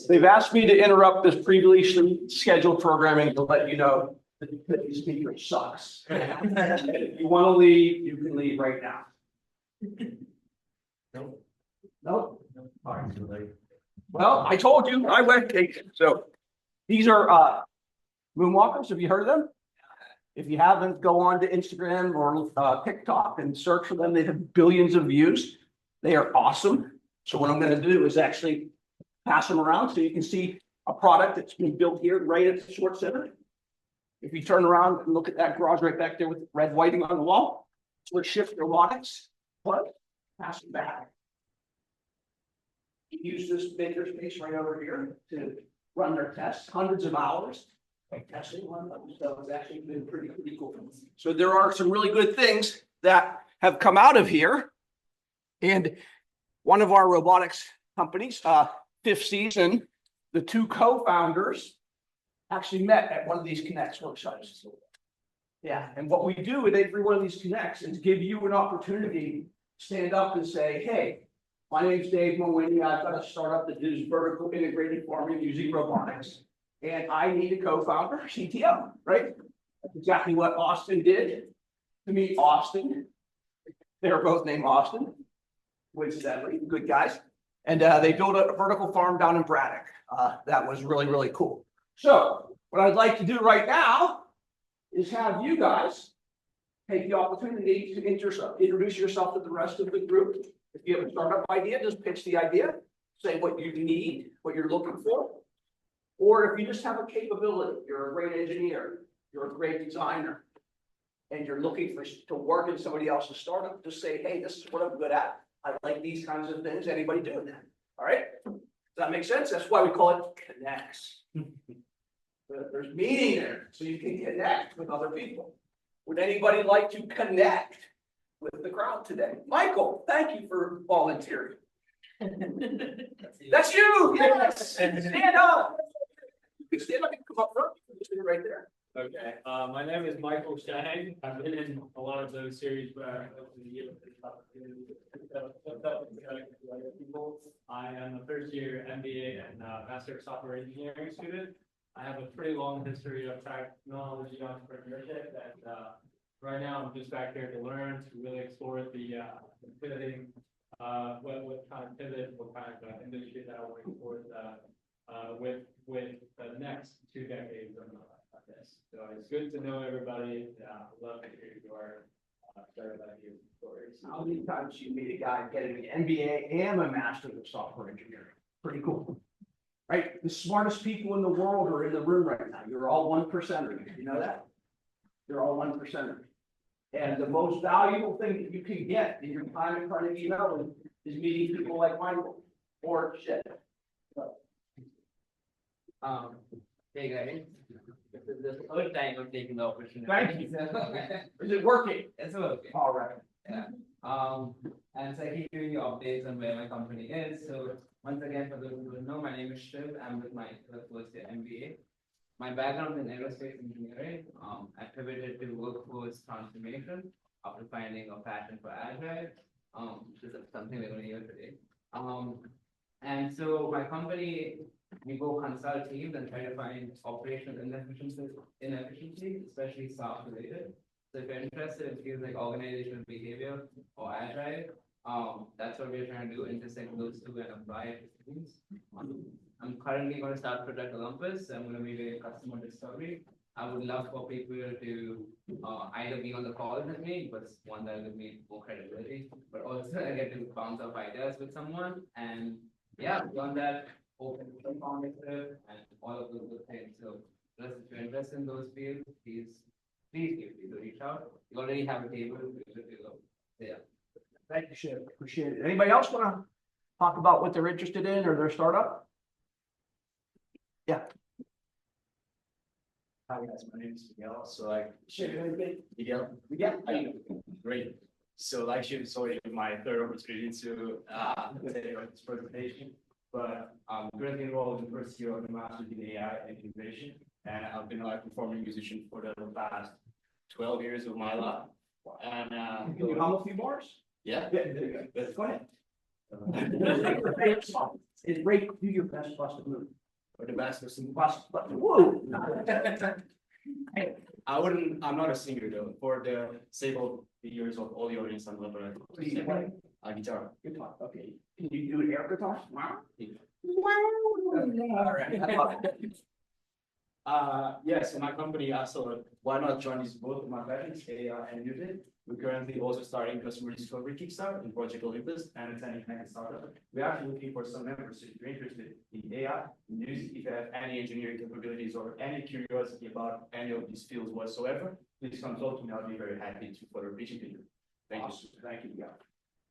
They've asked me to interrupt this previously scheduled programming to let you know that the speaker sucks. If you want to leave, you can leave right now. Nope. Nope. All right. Well, I told you, I went. So these are moonwalkers. Have you heard of them? If you haven't, go on to Instagram or TikTok and search for them. They have billions of views. They are awesome. So what I'm going to do is actually pass them around so you can see a product that's been built here right at the Swartz Center. If you turn around and look at that garage right back there with red whiting on the wall, it's where Shift Robotics, but pass it back. You use this maker space right over here to run their tests, hundreds of hours. Testing one of them, so it's actually been pretty cool. So there are some really good things that have come out of here. And one of our robotics companies, fifth season, the two co-founders actually met at one of these Connects workshops. Yeah, and what we do with every one of these Connects is give you an opportunity to stand up and say, hey, my name's Dave Mawhinney. I've got a startup that does vertical integrated farming using robotics. And I need a co-founder, CTO, right? That's exactly what Austin did to meet Austin. They're both named Austin, coincidentally, good guys. And they built a vertical farm down in Braddock. That was really, really cool. So what I'd like to do right now is have you guys take the opportunity to introduce yourself to the rest of the group. If you have a startup idea, just pitch the idea, say what you need, what you're looking for. Or if you just have a capability, you're a great engineer, you're a great designer, and you're looking to work in somebody else's startup, just say, hey, this is what I'm good at. I like these kinds of things. Anybody doing that? All right. Does that make sense? That's why we call it Connects. There's meaning there, so you can connect with other people. Would anybody like to connect with the crowd today? Michael, thank you for volunteering. That's you. Yes. Stand up. You can stand up and come up front. You can stand right there. Okay. My name is Michael Shang. I've been in a lot of those series where I am a first year MBA and Master of Software Engineering student. I have a pretty long history of technology entrepreneurship, and right now I'm just back here to learn, to really explore the pivoting, what kind of pivot, what kind of industry that I want to explore with the next 2 decades of this. So it's good to know everybody. Love to hear your startup ideas and stories. How many times you meet a guy getting an MBA and a Master of Software Engineering? Pretty cool. Right? The smartest people in the world are in the room right now. You're all 1%ers. You know that? You're all 1%ers. And the most valuable thing that you can get in your time in Carnegie Mellon is meeting people like Michael or shit. Hey guys, this is the third time I'm taking the opportunity. Thank you. Is it working? It's working. All right. Yeah. And so I keep giving you updates on where my company is. So once again, for those who don't know, my name is Shiv. I'm with my first year MBA. My background is in aerospace engineering. I pivoted to workforce transformation after finding a passion for agile, which is something we're going to hear today. And so my company, we go consult teams and try to find operational inefficiencies, especially staff related. So if you're interested in fields like organizational behavior or agile, that's what we're trying to do, intersect those two and apply it to teams. I'm currently going to start Project Olympus. I'm going to be doing customer discovery. I would love for people to either be on the call with me, because one, that will give more credibility, but also I get to bounce off ideas with someone. And yeah, beyond that, open informative and all of those good things. So just if you're interested in those fields, please feel free to reach out. You already have a table. Yeah. Thank you, Shiv. Appreciate it. Anybody else want to talk about what they're interested in or their startup? Yeah. Hi guys, my name is Miguel. So like Miguel. Great. So like Shiv, sorry, my third opportunity to say this presentation. But I'm currently enrolled in the first year of the Master's in AI and Innovation, and I've been a performing musician for the past 12 years of my life. And Can you hum a few bars? yeah, Yeah, there you go. Go ahead. It's great, do your best busted move. Or the best person. But, whoa. I'm not a singer though, for the sake of the years of all the audience, I'm not gonna sing. Guitar. Guitar, okay. Can you do an air guitar? Wow. All right. Yes, in my company, I thought, why not join these both of my passions, AI and music? We're currently also starting customer discovery Kickstart in Project Olympus and attending Hack Startup. We're actually looking for some members if you're interested in AI, music, if you have any engineering capabilities or any curiosity about any of these fields whatsoever, please consult me. I'll be very happy to further reach you. Thank you. Awesome. Thank you, yeah.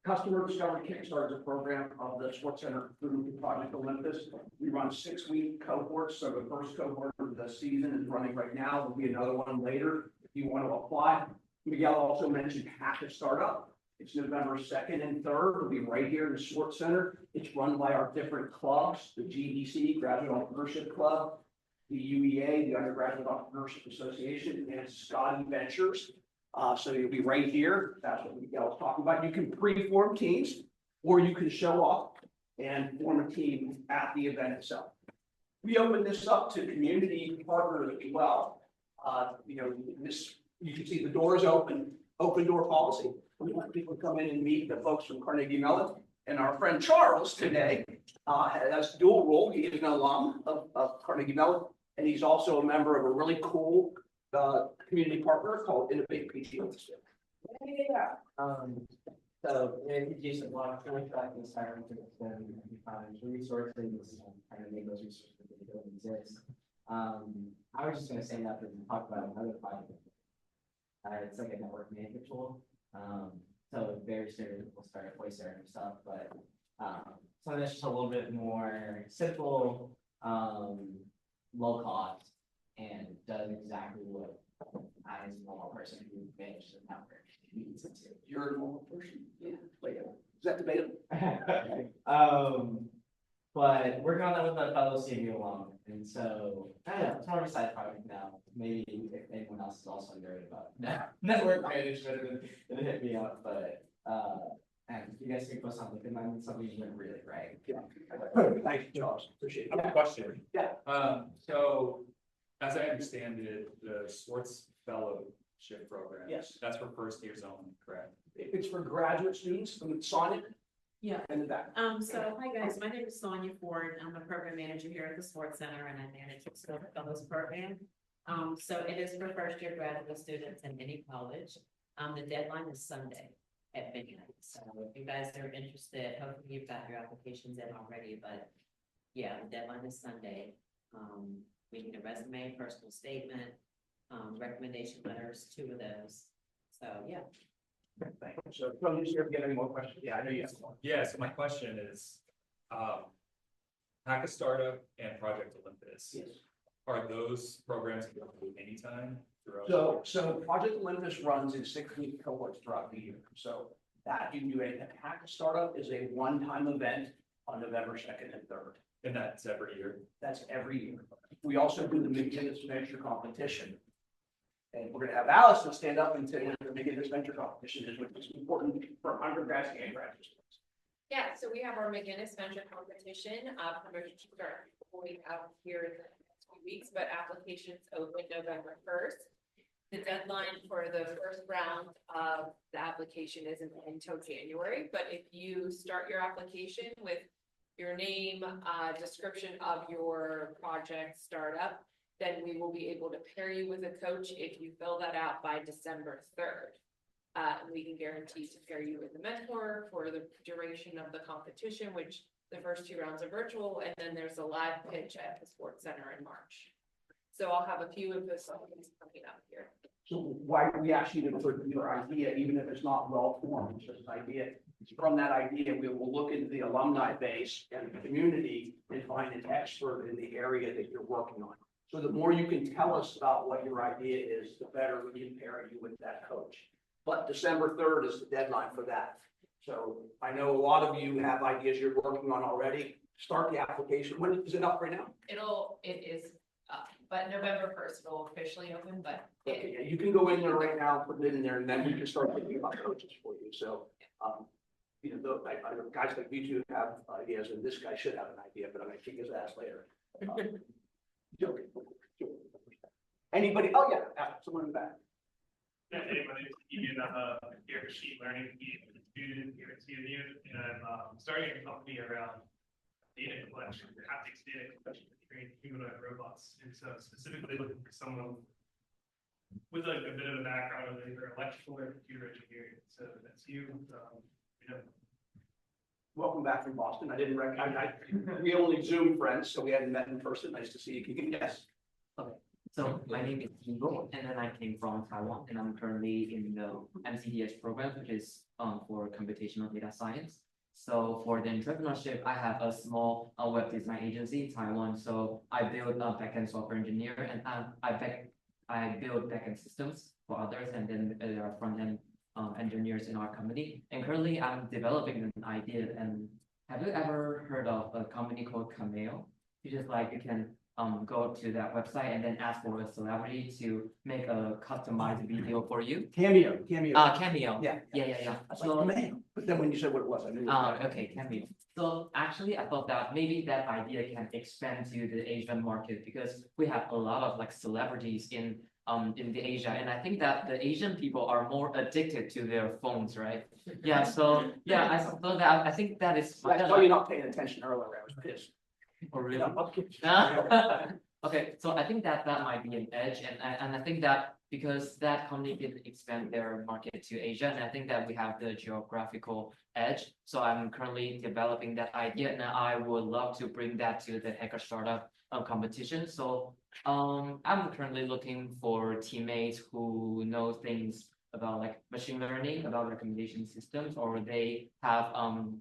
Customer Discovery Kickstart is a program of the Swartz Center through Project Olympus. We run 6-week cohorts, so the first cohort of the season is running right now. There'll be another one later if you want to apply. Miguel also mentioned Hack a Startup. It's November 2nd and 3rd. It'll be right here in the Swartz Center. It's run by our different clubs, the GEC, Graduate Entrepreneurship Club, the UEA, the Undergraduate Entrepreneurship Association, and Scotty Ventures. So you'll be right here. That's what Miguel was talking about. You can pre-form teams, or you can show up and form a team at the event itself. We open this up to community partners as well. You can see the doors open door policy. We want people to come in and meet the folks from Carnegie Mellon. And our friend Charles today has dual role. He is an alum of Carnegie Mellon, and he's also a member of a really cool community partner called Innovate PTO. So introduce a lot of contract and hiring to find resources and trying to make those resources that don't exist. I was just going to say that and talk about another project. It's like a network management tool. So very soon we'll start a voice and stuff, but something that's just a little bit more simple, low cost, and does exactly what I, as a normal person who manages the network, needs it to. You're a normal person. Yeah. Wait, is that debatable? But working on that with a fellow CMU alum, and so I don't know, it's more of a side project now. Maybe if anyone else is also worried about network management, then hit me up. But and you guys can post something, and something you went really right. Yeah. Thank you, Charles. Appreciate it. I have a question. Yeah. So as I understand it, the Swartz Fellowship Program. Yes. That's for first years only, correct? It's for graduate students from Sonnet. Yeah. In the back. So hi guys, my name is Sonia Ford. I'm a program manager here at the Swartz Center and I manage the Skilled Fellows Program. So it is for first year graduate students in any college. The deadline is Sunday at midnight. So if you guys are interested, hopefully you've got your applications in already, but yeah, the deadline is Sunday. We need a resume, personal statement, recommendation letters, 2 of those. So yeah. Thank you. So, Tony, if you have any more questions? Yeah, I know you have one. Yeah, so my question is, Hack a Startup and Project Olympus, Yes. are those programs available anytime throughout? So Project Olympus runs in 6-week cohorts throughout the year. So that you do a Hack a Startup is a one-time event on November 2nd and 3rd. And that's every year? That's every year. We also do the McGinnis Venture Competition. And we're gonna have Allison stand up and say the McGinnis Venture Competition is, which is important for undergrads and graduate students. Yeah, so we have our McGinnis Venture Competition, promotion to start going out here in the next few weeks, but applications open November 1st. The deadline for the first round of the application isn't until January, but if you start your application with your name, description of your project startup, then we will be able to pair you with a coach if you fill that out by December 3rd. And we can guarantee to pair you with a mentor for the duration of the competition, which the first 2 rounds are virtual, and then there's a live pitch at the Swartz Center in March. So I'll have a few of those things coming up here. So why we ask you to put your idea, even if it's not well formed, it's just an idea. From that idea, we will look into the alumni base and the community and find an expert in the area that you're working on. So the more you can tell us about what your idea is, the better we can pair you with that coach. But December 3rd is the deadline for that. So I know a lot of you have ideas you're working on already. Start the application. When is it up right now? It is up, but November 1st it'll officially open, but Okay, yeah, you can go in there right now, put it in there, and then we can start thinking about coaches for you. So you know, guys like you two have ideas, and this guy should have an idea, but I'm gonna kick his ass later. Joking. Anybody? Oh, yeah, someone in the back. Yeah, hey, my name is Ian. I'm a here machine learning student here at CMU, and I'm starting a company around data collection, haptics data collection to train humanoid robots. And so specifically looking for someone with like a bit of a background of either electrical or computer engineering. So that's you. You know. Welcome back from Boston. I didn't recognize, we only Zoom friends, so we hadn't met in person. Nice to see you. Can you guess? Okay, so my name is Jingo, and then I came from Taiwan, and I'm currently in the MCDS program, which is for computational data science. So for the entrepreneurship, I have a small web design agency in Taiwan. So I build a backend software engineer, and I build backend systems for others, and then there are front end engineers in our company. And currently, I'm developing an idea. And have you ever heard of a company called Cameo? Which is like you can go to that website and then ask for a celebrity to make a customized video for you. Cameo. Cameo. Yeah. That's like So, Cameo. But then when you said what it was, I knew. okay, Cameo. So actually, I thought that maybe that idea can expand to the Asian market because we have a lot of like celebrities in the Asia, and I think that the Asian people are more addicted to their phones, right? Yeah. So yeah, I thought that I think that is. I saw you not paying attention earlier. I was pissed. Oh, really? Yeah, Okay, so I think that that might be an edge, and I think that because that company can expand their market to Asia, and I think that we have the geographical edge. So I'm currently developing that idea, and I would love to bring that to the hacker startup competition. So I'm currently looking for teammates who know things about like machine learning, about recommendation systems, or they have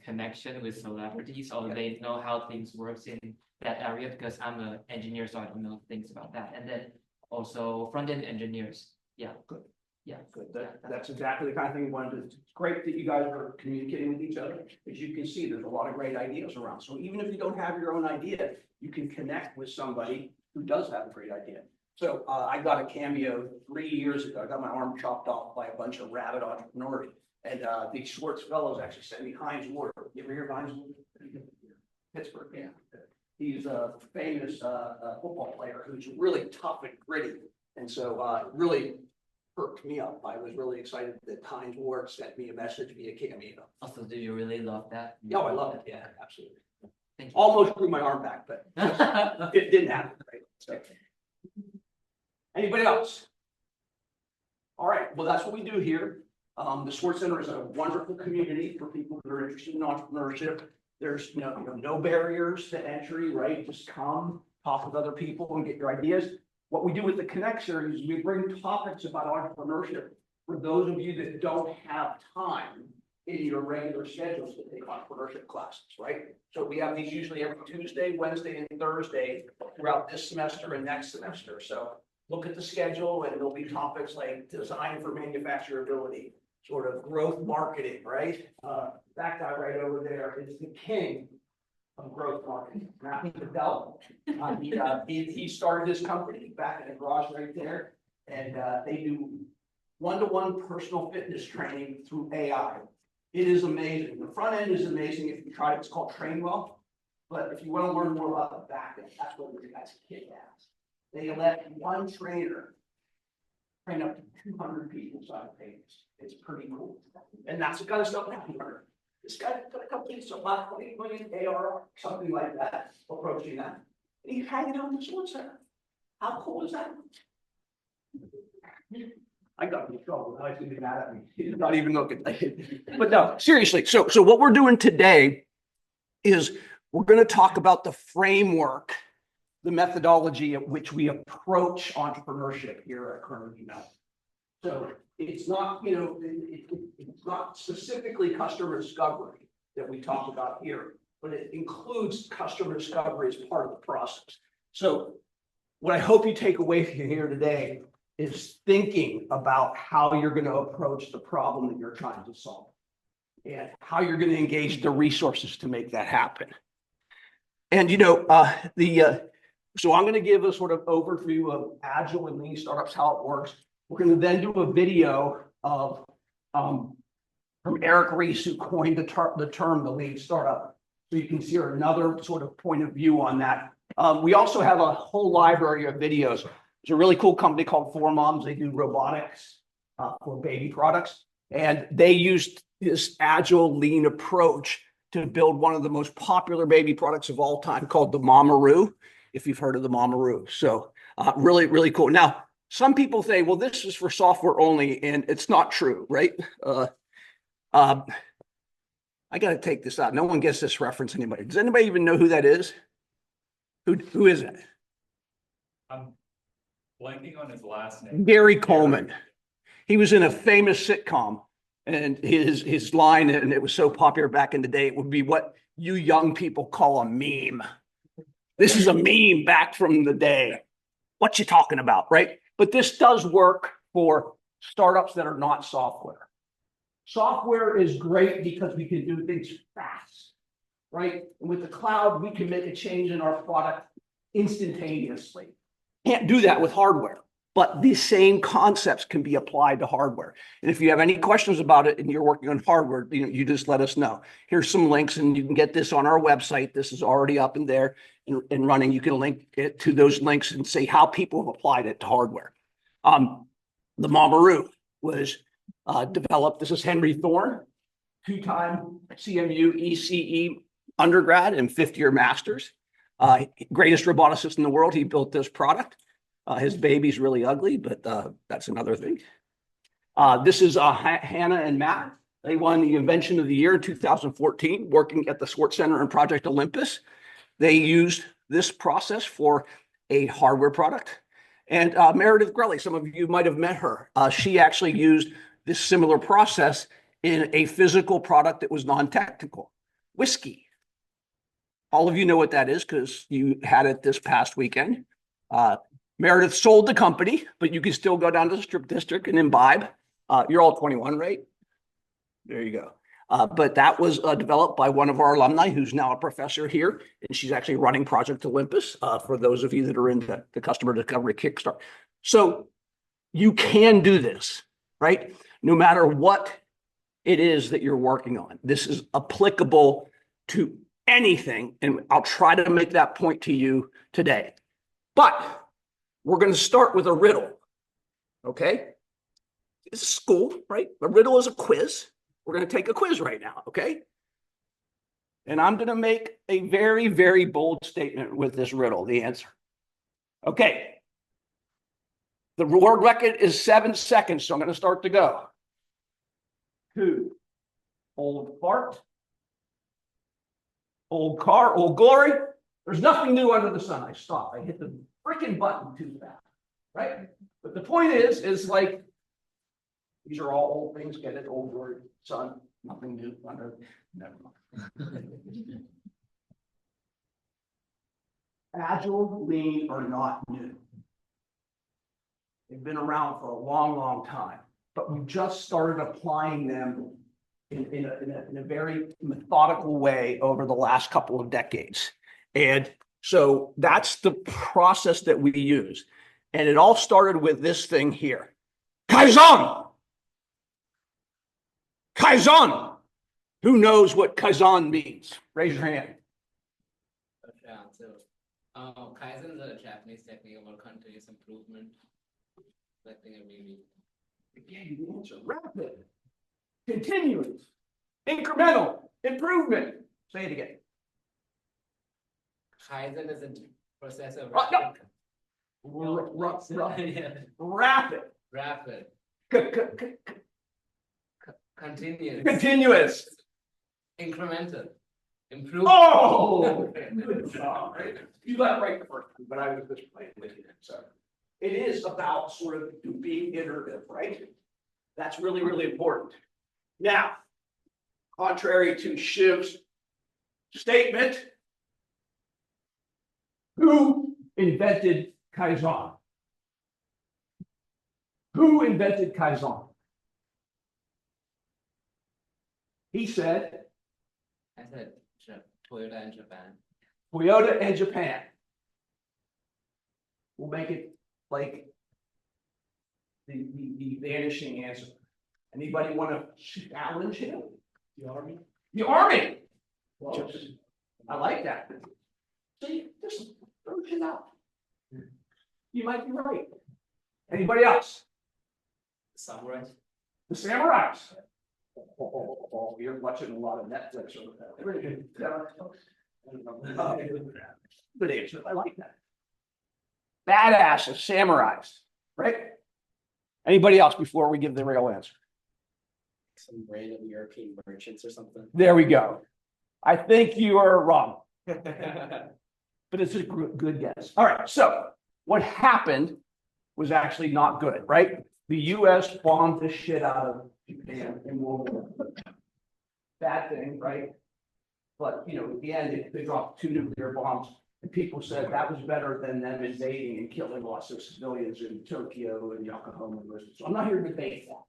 connection with celebrities, or they know how things works in that area because I'm an engineer, so I don't know things about that. And then also front-end engineers. Yeah. Good. Yeah. Good. That's exactly the kind of thing we wanted to do. It's great that you guys are communicating with each other. As you can see, there's a lot of great ideas around. So even if you don't have your own idea, you can connect with somebody who does have a great idea. So I got a Cameo 3 years ago. I got my arm chopped off by a bunch of rabid entrepreneurs. And the Swartz fellows actually sent me Heinz Ward. You ever hear of Heinz Ward? Pittsburgh, yeah. He's a famous football player who's really tough and gritty. And so it really perked me up. I was really excited that Heinz Ward sent me a message via Cameo. Also, do you really love that? Yeah, I love it. Yeah, absolutely. Thank you. Almost grew my arm back, but it didn't happen, right? So. Anybody else? All right, well, that's what we do here. The Swartz Center is a wonderful community for people who are interested in entrepreneurship. There's no barriers to entry, right? Just come, talk with other people and get your ideas. What we do with the Connection is we bring topics about entrepreneurship for those of you that don't have time in your regular schedules to take entrepreneurship classes, right? So we have these usually every Tuesday, Wednesday, and Thursday throughout this semester and next semester. So look at the schedule and there'll be topics like design for manufacturability, sort of growth marketing, right? That guy right over there is the king of growth marketing, Matthew Bedell. He started his company back in the garage right there, and they do one-to-one personal fitness training through AI. It is amazing. The front end is amazing. If you try it, it's called TrainWell. But if you want to learn more about the back end, that's what these guys kick ass. They let one trainer train up to 200 people simultaneously. It's pretty cool. And that's the kind of stuff that we learn. This guy's got a company, so about 20 million ARR, something like that, approaching that. And he's hanging out in the Swartz Center. How cool is that? I got in trouble. I was gonna be mad at me. He's not even looking. But no, seriously. So what we're doing today is we're going to talk about the framework, the methodology at which we approach entrepreneurship here at Carnegie Mellon. So it's not, it's not specifically customer discovery that we talk about here, but it includes customer discovery as part of the process. So what I hope you take away from here today is thinking about how you're going to approach the problem that you're trying to solve and how you're going to engage the resources to make that happen. And, so I'm going to give a sort of overview of Agile and Lean startups, how it works. We're going to then do a video of from Eric Rees, who coined the term the lean startup. So you can see another sort of point of view on that. We also have a whole library of videos. There's a really cool company called Four Moms. They do robotics for baby products. And they used this agile lean approach to build one of the most popular baby products of all time called the Mamaroo, if you've heard of the Mamaroo. So really, really cool. Now, some people say, well, this is for software only, and it's not true, right? I got to take this out. No one gets this reference. Anybody? Does anybody even know who that is? Who is it? I'm blanking on his last name. Gary Coleman. He was in a famous sitcom, and his line, and it was so popular back in the day, it would be what you young people call a meme. This is a meme back from the day. What you talking about, right? But this does work for startups that are not software. Software is great because we can do things fast, right? And with the cloud, we can make a change in our product instantaneously. Can't do that with hardware, but these same concepts can be applied to hardware. And if you have any questions about it and you're working on hardware, you just let us know. Here's some links, and you can get this on our website. This is already up in there and running. You can link it to those links and see how people have applied it to hardware. The Mamaroo was developed. This is Henry Thorne, two-time CMU ECE undergrad and fifth-year master's. Greatest roboticist in the world. He built this product. His baby's really ugly, but that's another thing. This is Hannah and Matt. They won the Invention of the Year in 2014, working at the Swartz Center and Project Olympus. They used this process for a hardware product. And Meredith Grelly, some of you might have met her. She actually used this similar process in a physical product that was non-technical, whiskey. All of you know what that is because you had it this past weekend. Meredith sold the company, but you can still go down to the Strip District and imbibe. You're all 21, right? There you go. But that was developed by one of our alumni who's now a professor here, and she's actually running Project Olympus for those of you that are in the customer discovery Kickstart. So you can do this, right? No matter what it is that you're working on. This is applicable to anything, and I'll try to make that point to you today. But we're going to start with a riddle, okay? It's a school, right? A riddle is a quiz. We're going to take a quiz right now, okay? And I'm going to make a very, very bold statement with this riddle, the answer. Okay. The word record is 7 seconds, so I'm going to start to go. 2, old fart, old car, old glory. There's nothing new under the sun. I stopped. I hit the freaking button too fast, right? But the point is like, these are all old things. Get it? Old glory, sun, nothing new under. Never mind. Agile, lean are not new. They've been around for a long, long time, but we just started applying them in a very methodical way over the last couple of decades. And so that's the process that we use. And it all started with this thing here. Kaizen! Kaizen! Who knows what Kaizen means? Raise your hand. Yeah, so Kaizen is a Japanese technique about continuous improvement. I think every week. Again, the answer, rapid, continuous, incremental, improvement. Say it again. Kaizen is a process of No. Rapid. rapid, continuous, Continuous. incremental, improvement. Oh! Good job, right? You got it right the first time, but I was just playing with you. So it is about sort of being iterative, right? That's really, really important. Now, contrary to Shiv's statement, who invented Kaizen? Who invented Kaizen? He said, I said Toyota in Japan. Toyota and Japan. We'll make it like the vanishing answer. Anybody want to challenge him? The Army? The Army. Well, I like that. See, just throw it out. You might be right. Anybody else? Samurai. The Samurais. Oh, you're watching a lot of Netflix over there. Good answer. I like that. Badasses, samurais, right? Anybody else before we give the real answer? Some random European merchants or something. There we go. I think you are wrong, but it's a good guess. All right. So what happened was actually not good, right? The U.S. bombed the shit out of Japan in World War I. Bad thing, right? But, you know, at the end, they dropped 2 nuclear bombs, and people said that was better than them invading and killing lots of civilians in Tokyo and Yokohama. So I'm not here to debate that.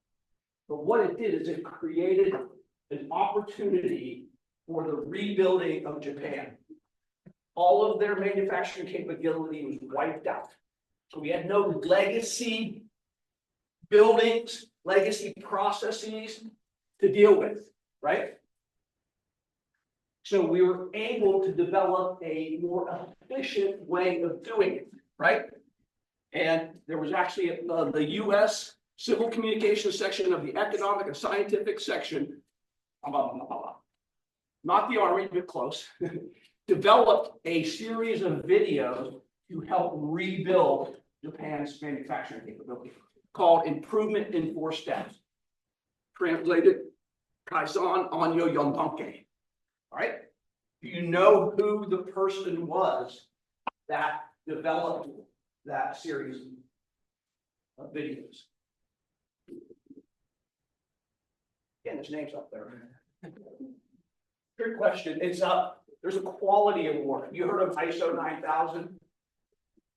But what it did is it created an opportunity for the rebuilding of Japan. All of their manufacturing capability was wiped out. So we had no legacy buildings, legacy processes to deal with, right? So we were able to develop a more efficient way of doing it, right? And there was actually the U.S. Civil Communications section of the Economic and Scientific section, not the Army, but close, developed a series of videos to help rebuild Japan's manufacturing capability called Improvement in 4 Steps. Translated, Kaizen Onyo Yondanke. All right. Do you know who the person was that developed that series of videos? Again, his name's up there. Good question. It's up. There's a quality award. You heard of ISO 9000?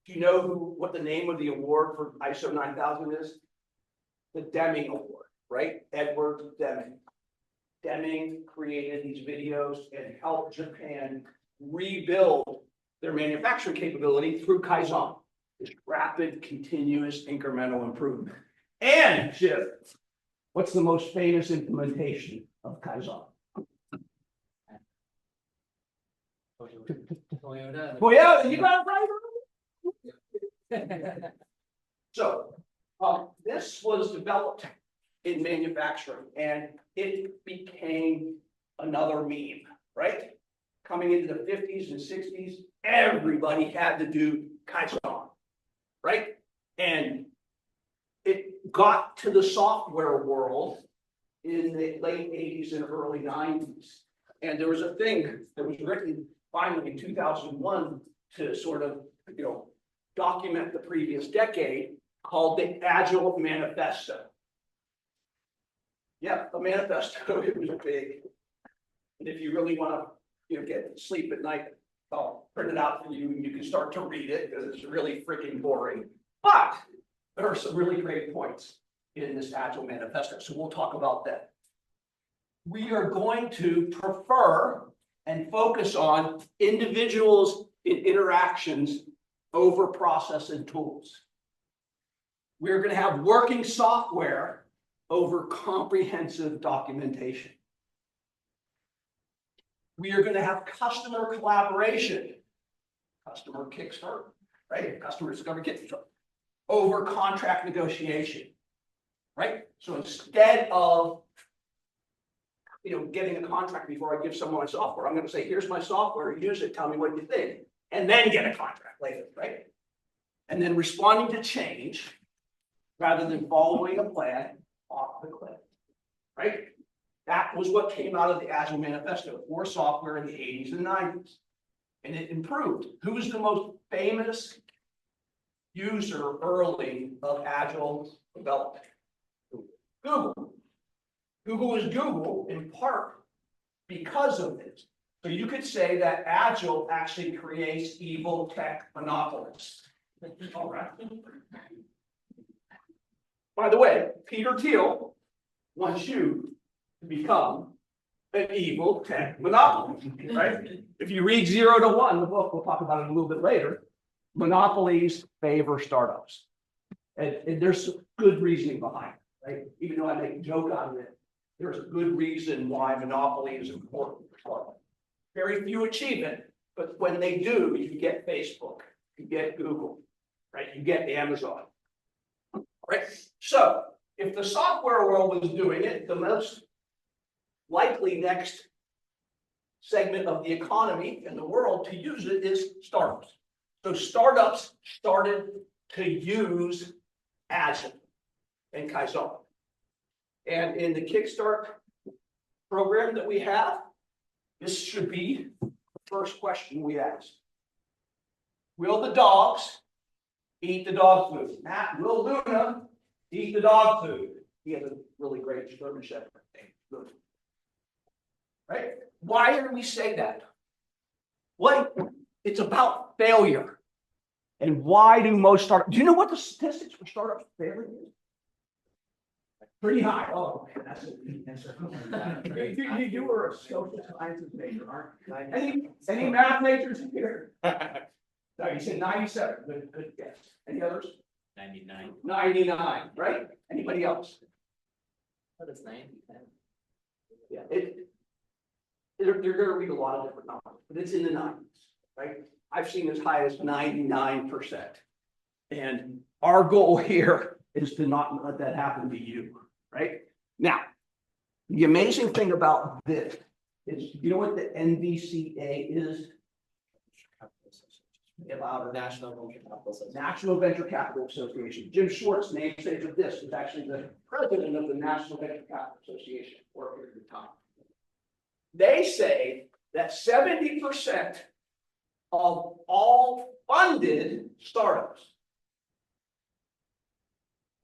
Do you know what the name of the award for ISO 9000 is? The Deming Award, right? Edward Deming. Deming created these videos and helped Japan rebuild their manufacturing capability through Kaizen, this rapid, continuous, incremental improvement. And Chip, what's the most famous implementation of Kaizen? Toyota. Well, yeah, you got it right. So, this was developed in manufacturing, and it became another meme, right? Coming into the 50s and 60s, everybody had to do Kaizen, right? And it got to the software world in the late 80s and early 90s. And there was a thing that was written finally in 2001 to sort of, you know, document the previous decade called the Agile Manifesto. Yeah, a manifesto. It was big. And if you really want to, you know, get sleep at night, I'll print it out for you and you can start to read it because it's really freaking boring. But there are some really great points in this Agile Manifesto. So we'll talk about that. We are going to prefer and focus on individuals in interactions over process and tools. We're going to have working software over comprehensive documentation. We are going to have customer collaboration, customer kickstart, right? Customer discovery kickstart, over contract negotiation, right? So instead of, you know, getting a contract before I give someone my software, I'm going to say, here's my software, use it, tell me what you think, and then get a contract later, right? And then responding to change rather than following a plan off the cliff, right? That was what came out of the Agile Manifesto for software in the 80s and 90s. And it improved. Who's the most famous user early of Agile development? Google. Google is Google in part because of this. So you could say that Agile actually creates evil tech monopolists. All right. By the way, Peter Thiel wants you to become an evil tech monopoly, right? If you read 0 to 1, the book, we'll talk about it a little bit later, monopolies favor startups. And there's good reasoning behind it, right? Even though I make a joke out of it, there's a good reason why monopoly is important for startups. Very few achieve it, but when they do, you get Facebook, you get Google, right? You get Amazon. Right? So if the software world was doing it, the most likely next segment of the economy in the world to use it is startups. So startups started to use Agile and Kaizen. And in the Kickstart program that we have, this should be the first question we ask. Will the dogs eat the dog food? Matt, will Luna eat the dog food? He has a really great German Shepherd name. Good. Right? Why do we say that? What? It's about failure. And why do most startups? Do you know what the statistics for startups failure is? Pretty high. Oh, man, that's a good answer. You were a social sciences major, aren't you? Any math majors in here? No, you said 97. Good guess. Any others? 99. 99, right? Anybody else? What is 90? Yeah, they're going to read a lot of different numbers, but it's in the 90s, right? I've seen as high as 99%. And our goal here is to not let that happen to you, right? Now, the amazing thing about this is, you know what the NVCA is? About National Venture Capital Association. Jim Swartz, namesake of this, was actually the president of the National Venture Capital Association for a period of time. They say that 70% of all funded startups,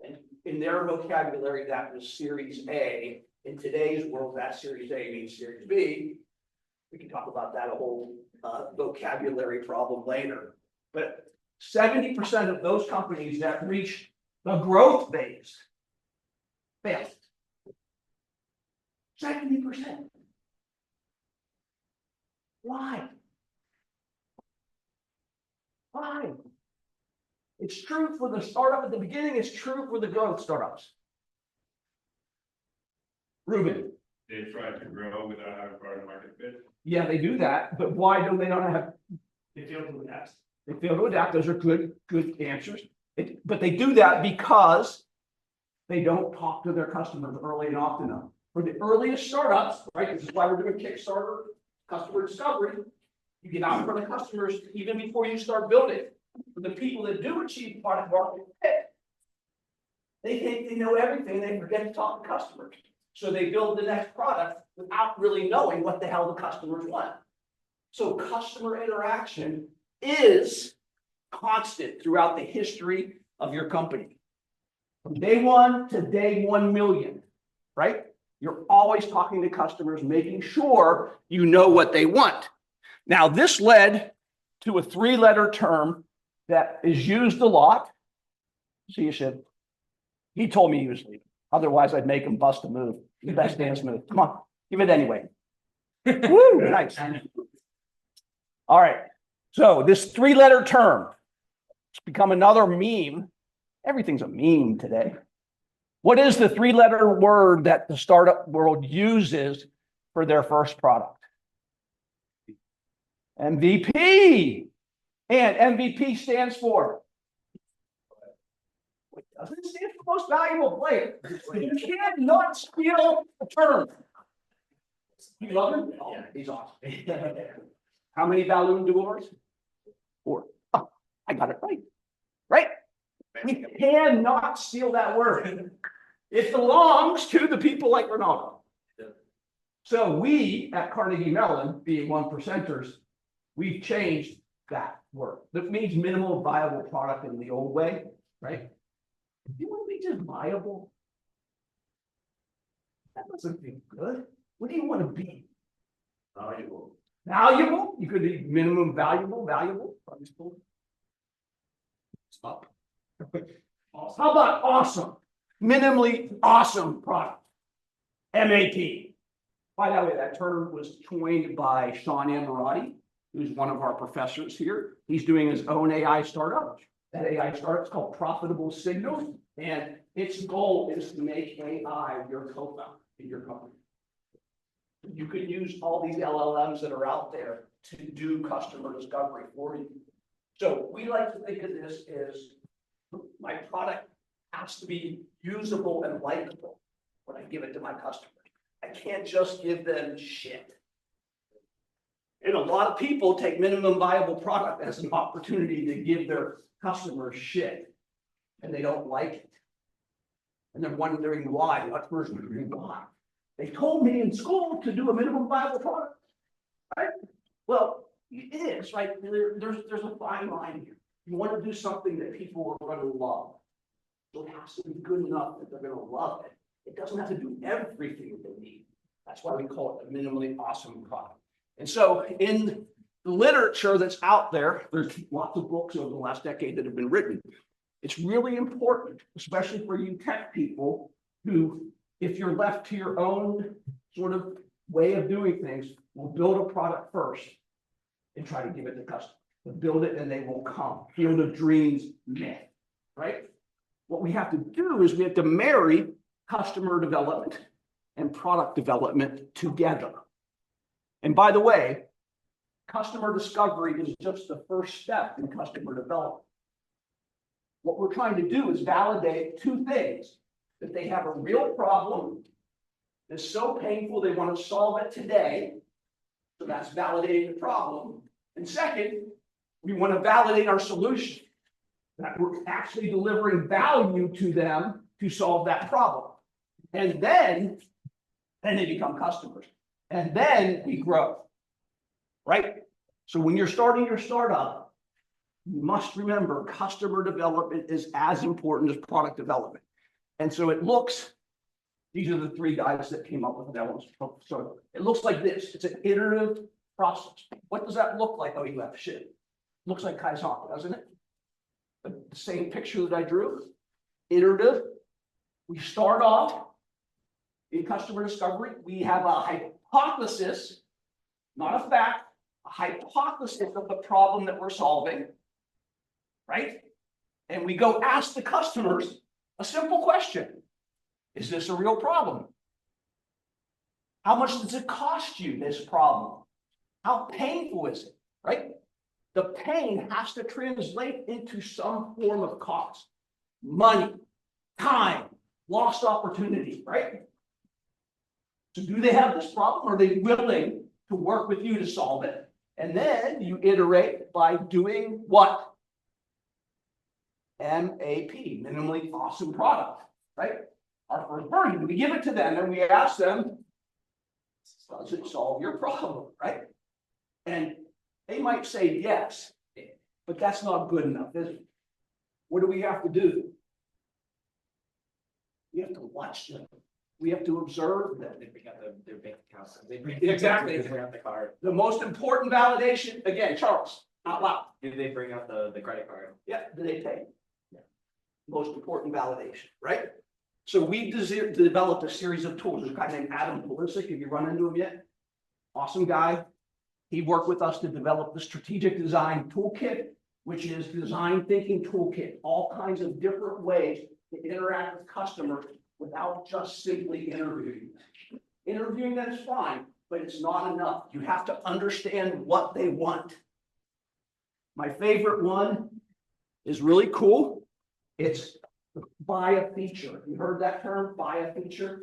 and in their vocabulary, that was Series A. In today's world, that Series A means Series B. We can talk about that a whole vocabulary problem later. But 70% of those companies that reach the growth phase fail. 70%. Why? Why? It's true for the startup at the beginning, it's true for the growth startups. Ruben. They try to grow without having product market fit. Yeah, they do that, but why don't they not have? They fail to adapt. They fail to adapt. Those are good answers. But they do that because they don't talk to their customers early and often enough. For the earliest startups, right? This is why we're doing Kickstarter, customer discovery. You get out in front of customers even before you start building. For the people that do achieve product market fit, they think they know everything. They forget to talk to customers. So they build the next product without really knowing what the hell the customers want. So customer interaction is constant throughout the history of your company. From day one to day 1 million, right? You're always talking to customers, making sure you know what they want. Now, this led to a 3-letter term that is used a lot. See you, Shiv. He told me he was leaving. Otherwise, I'd make him bust a move. The best dance move. Come on, give it anyway. Woo, nice. All right. So this 3-letter term, it's become another meme. Everything's a meme today. What is the 3-letter word that the startup world uses for their first product? MVP. And MVP stands for? It doesn't stand for most valuable player. You cannot steal the term. You love him? Oh, he's awesome. How many balloon doors? 4. Oh, I got it right. Right? We cannot steal that word. It belongs to the people like Ronaldo. So we at Carnegie Mellon, being 1%ers, we've changed that word. That means minimal viable product in the old way, right? You want to be just viable? That doesn't feel good. What do you want to be? Valuable. Valuable? You could be minimum valuable. Stop. Awesome. How about awesome? Minimally awesome product. MAP. By the way, that term was coined by Sean Ammirati, who's one of our professors here. He's doing his own AI startup. That AI startup is called Profitable Signals. And its goal is to make AI your co-founder in your company. You can use all these LLMs that are out there to do customer discovery for you. So we like to think of this as my product has to be usable and likable when I give it to my customers. I can't just give them shit. And a lot of people take minimum viable product as an opportunity to give their customers shit, and they don't like it. And they're wondering why, customers are wondering why. They told me in school to do a minimum viable product, right? Well, it is, right? There's a fine line here. You want to do something that people are going to love. So it has to be good enough that they're going to love it. It doesn't have to do everything that they need. That's why we call it a minimally awesome product. And so in the literature that's out there, there's lots of books over the last decade that have been written. It's really important, especially for you tech people who, if you're left to your own sort of way of doing things, will build a product first and try to give it to customers. But build it and they will come. Field of dreams myth, right? What we have to do is we have to marry customer development and product development together. And by the way, customer discovery is just the first step in customer development. What we're trying to do is validate two things: that they have a real problem that's so painful they want to solve it today. So that's validating the problem. And second, we want to validate our solution, that we're actually delivering value to them to solve that problem. And then they become customers. And then we grow, right? So when you're starting your startup, you must remember customer development is as important as product development. And so it looks, these are the three guys that came up with that one. So it looks like this. It's an iterative process. What does that look like? Oh, you have shit. Looks like Kaizen, doesn't it? The same picture that I drew. Iterative. We start off in customer discovery. We have a hypothesis, not a fact, a hypothesis of the problem that we're solving, right? And we go ask the customers a simple question. Is this a real problem? How much does it cost you, this problem? How painful is it, right? The pain has to translate into some form of cost. Money, time, lost opportunity, right? So do they have this problem? Are they willing to work with you to solve it? And then you iterate by doing what? MAP, minimally awesome product, right? Our first version, we give it to them and we ask them, does it solve your problem, right? And they might say yes, but that's not good enough, is it? What do we have to do? We have to watch them. We have to observe them. They bring out their bank accounts. They Exactly. bring out the card. The most important validation, again, Charles, out loud. Do they bring out the credit card? Yeah, do they pay? Yeah. Most important validation, right? So we developed a series of tools. There's a guy named Adam Pulisic. Have you run into him yet? Awesome guy. He worked with us to develop the strategic design toolkit, which is design thinking toolkit, all kinds of different ways to interact with customers without just simply interviewing them. Interviewing them is fine, but it's not enough. You have to understand what they want. My favorite one is really cool. It's buy a feature. You heard that term, buy a feature?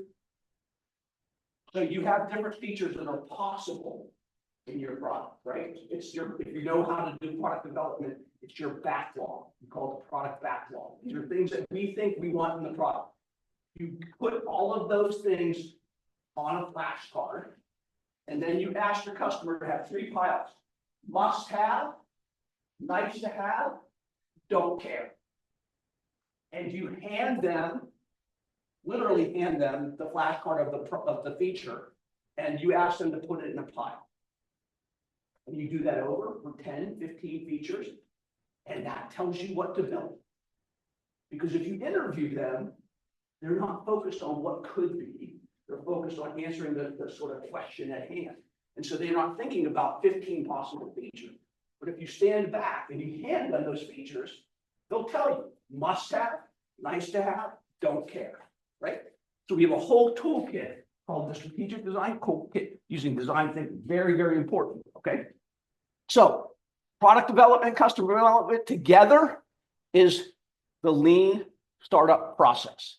So you have different features that are possible in your product, right? It's your, if you know how to do product development, it's your backlog. We call it the product backlog. These are things that we think we want in the product. You put all of those things on a flashcard, and then you ask your customer to have three piles: must have, nice to have, don't care. And you hand them, literally hand them the flashcard of the feature, and you ask them to put it in a pile. And you do that over for 10, 15 features, and that tells you what to build. Because if you interview them, they're not focused on what could be. They're focused on answering the sort of question at hand. And so they're not thinking about 15 possible features. But if you stand back and you hand them those features, they'll tell you, must have, nice to have, don't care, right? So we have a whole toolkit called the strategic design toolkit using design thinking. Very, very important, okay? So product development, customer development together is the lean startup process,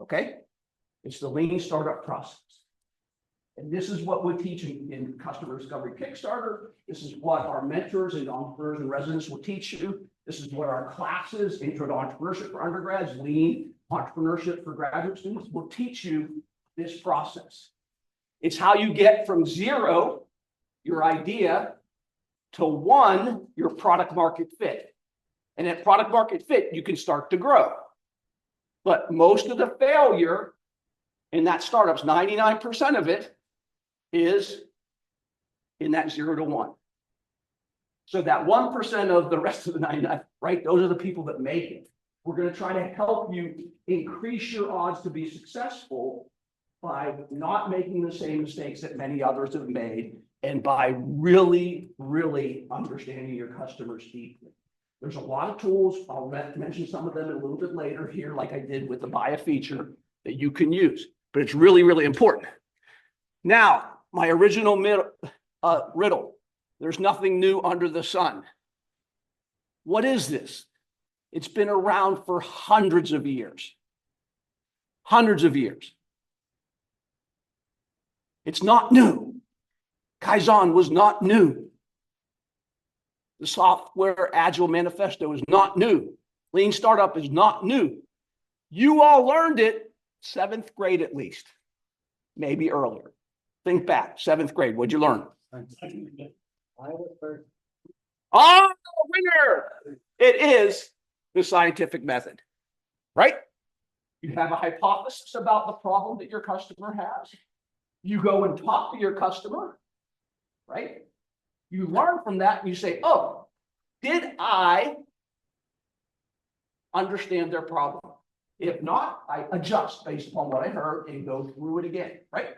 okay? It's the lean startup process. And this is what we're teaching in Customer Discovery Kickstarter. This is what our mentors and entrepreneurs and residents will teach you. This is what our classes, Intro to Entrepreneurship for undergrads, Lean Entrepreneurship for graduate students, will teach you this process. It's how you get from 0, your idea, to 1, your product market fit. And at product market fit, you can start to grow. But most of the failure in that startups, 99% of it, is in that 0 to 1. So that 1% of the rest of the 99, right? Those are the people that make it. We're going to try to help you increase your odds to be successful by not making the same mistakes that many others have made, and by really, really understanding your customers deeply. There's a lot of tools. I'll mention some of them a little bit later here, like I did with the buy a feature, that you can use, but it's really, really important. Now, my original riddle, there's nothing new under the sun. What is this? It's been around for hundreds of years. Hundreds of years. It's not new. Kaizen was not new. The Software Agile Manifesto is not new. Lean Startup is not new. You all learned it 7th grade at least, maybe earlier. Think back, 7th grade, what'd you learn? Oh, winner! It is the scientific method, right? You have a hypothesis about the problem that your customer has. You go and talk to your customer, right? You learn from that and you say, oh, did I understand their problem? If not, I adjust based upon what I heard and go through it again, right?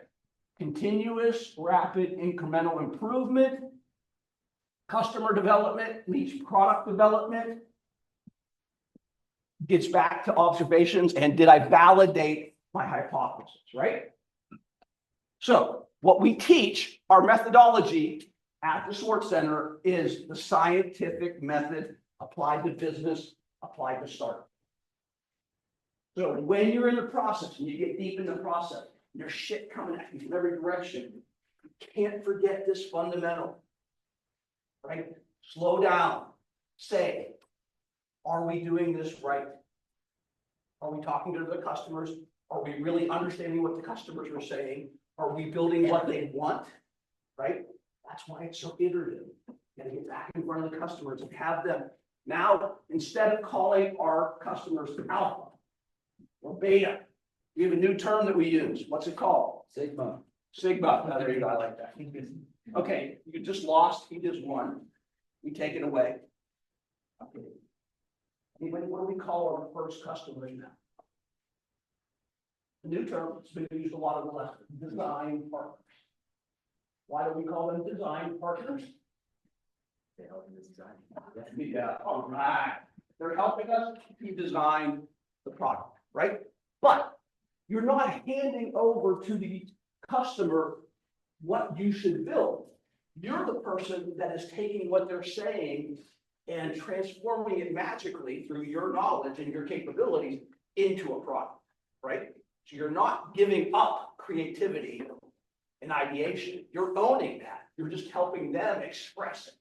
Continuous, rapid, incremental improvement. Customer development meets product development. Gets back to observations and did I validate my hypothesis, right? So what we teach, our methodology at the Swartz Center, is the scientific method applied to business, applied to startup. So when you're in the process and you get deep in the process, there's shit coming at you from every direction, you can't forget this fundamental, right? Slow down. Say, are we doing this right? Are we talking to the customers? Are we really understanding what the customers are saying? Are we building what they want, right? That's why it's so iterative. You gotta get back in front of the customers and have them. Now, instead of calling our customers alpha or beta, we have a new term that we use. What's it called? Sigma. Sigma. Oh, there you go. I like that. Okay, you just lost. He just won. We take it away. Okay. Anybody, what do we call our first customers now? A new term. It's been used a lot of the lessons. Design partners. Why do we call them design partners? They help in design. Yeah. All right. They're helping us to design the product, right? But you're not handing over to the customer what you should build. You're the person that is taking what they're saying and transforming it magically through your knowledge and your capabilities into a product, right? So you're not giving up creativity and ideation. You're owning that. You're just helping them express it,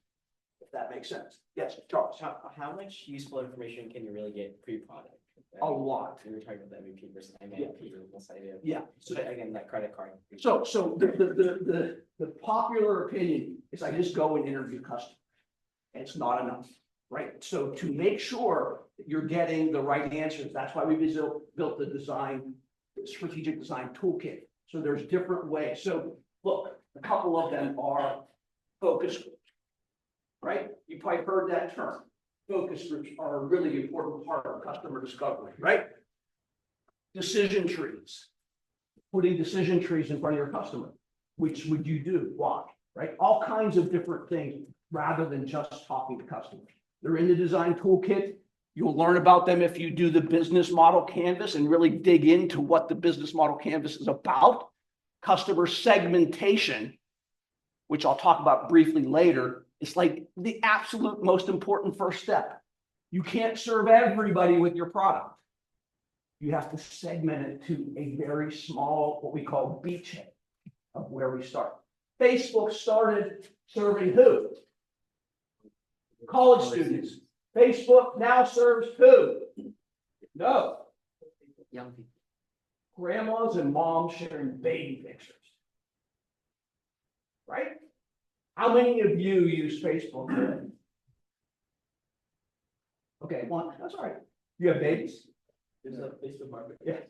if that makes sense. Yes, Charles. How much useful information can you really get pre-product? A lot. We were talking about the MVP versus MVP, this idea. Yeah. So again, that credit card. So the popular opinion is I just go and interview customers. It's not enough, right? So to make sure that you're getting the right answers, that's why we built the strategic design toolkit. So there's different ways. So look, a couple of them are focus groups, right? You probably heard that term. Focus groups are a really important part of customer discovery, right? Decision trees, putting decision trees in front of your customer. Which would you do? Why? Right? All kinds of different things rather than just talking to customers. They're in the design toolkit. You'll learn about them if you do the business model canvas and really dig into what the business model canvas is about. Customer segmentation, which I'll talk about briefly later, is like the absolute most important first step. You can't serve everybody with your product. You have to segment it to a very small, what we call beachhead of where we start. Facebook started serving who? College students. Facebook now serves who? No. Young people. Grandmas and moms sharing baby pictures. Right? How many of you use Facebook today? Okay, one, that's all right. You have babies? There's a Facebook market. Yes.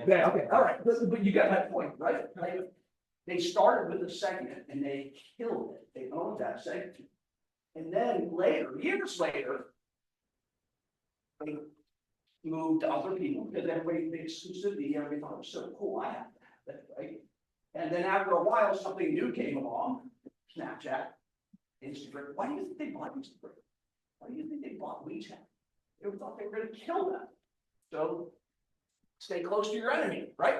Yeah, okay, all right, but you got that point, right? Like, they started with a segment and they killed it. They owned that segment. And then later, years later, they moved to other people because everybody, the exclusivity, everybody thought it was so cool. I have that, right? And then after a while, something new came along, Snapchat, Instagram. Why do you think they bought Instagram? Why do you think they bought WeChat? They thought they were going to kill them. So stay close to your enemy, right?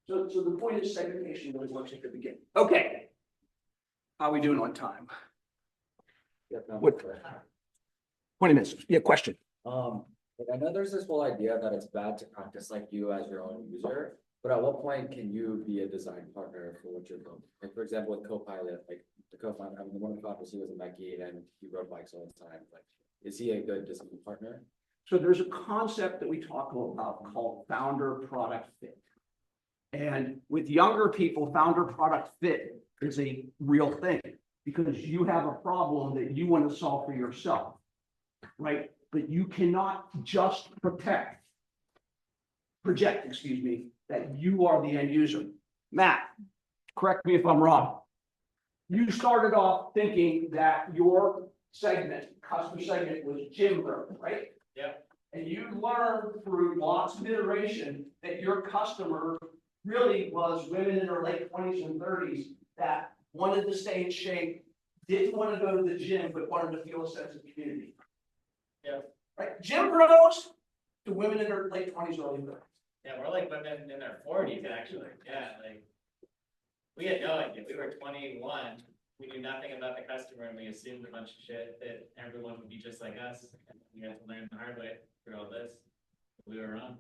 So the point is segmentation always works at the beginning. Okay. How are we doing on time? What? 20 minutes. Yeah, question. Like I know there's this whole idea that it's bad to practice like you as your own user, but at what point can you be a design partner for what you're building? Like for example, with Copilot, like the co-founder, I mean, the one of the founders, he was a Mackie and he rode bikes all the time. Like, is he a good design partner? So there's a concept that we talk about called founder product fit. And with younger people, founder product fit is a real thing because you have a problem that you want to solve for yourself, right? But you cannot just project, that you are the end user. Matt, correct me if I'm wrong. You started off thinking that your segment, customer segment, was gym bro, right? Yeah. And you learned through lots of iteration that your customer really was women in their late 20s and 30s that wanted to stay in shape, didn't want to go to the gym, but wanted to feel a sense of community. Yeah. Right? Gym bros to women in their late 20s, early 30s. Yeah, we're like women in their 40s, actually. Yeah, like, we had no idea. We were 21. We knew nothing about the customer and we assumed a bunch of shit that everyone would be just like us. We had to learn the hard way through all this. We were wrong.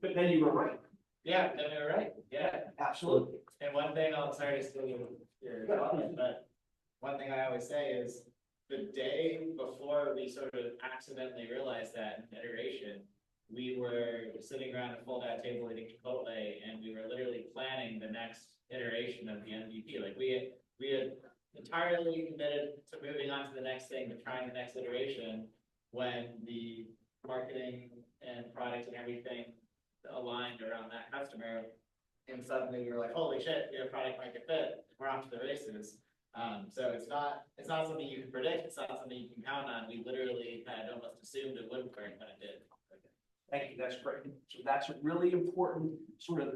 But then you were right. Yeah, then we were right. Yeah. Absolutely. And one thing sorry to steal your comment, but one thing I always say is the day before we sort of accidentally realized that in iteration, we were sitting around a fold-out table eating Chipotle, and we were literally planning the next iteration of the MVP. Like we had entirely committed to moving on to the next thing, to trying the next iteration, when the marketing and product and everything aligned around that customer, and suddenly we were like, holy shit, we have product market fit, we're off to the races. So it's not something you can predict, it's not something you can count on. We literally had almost assumed it wouldn't work, but it did. Thank you, that's great. So that's a really important sort of,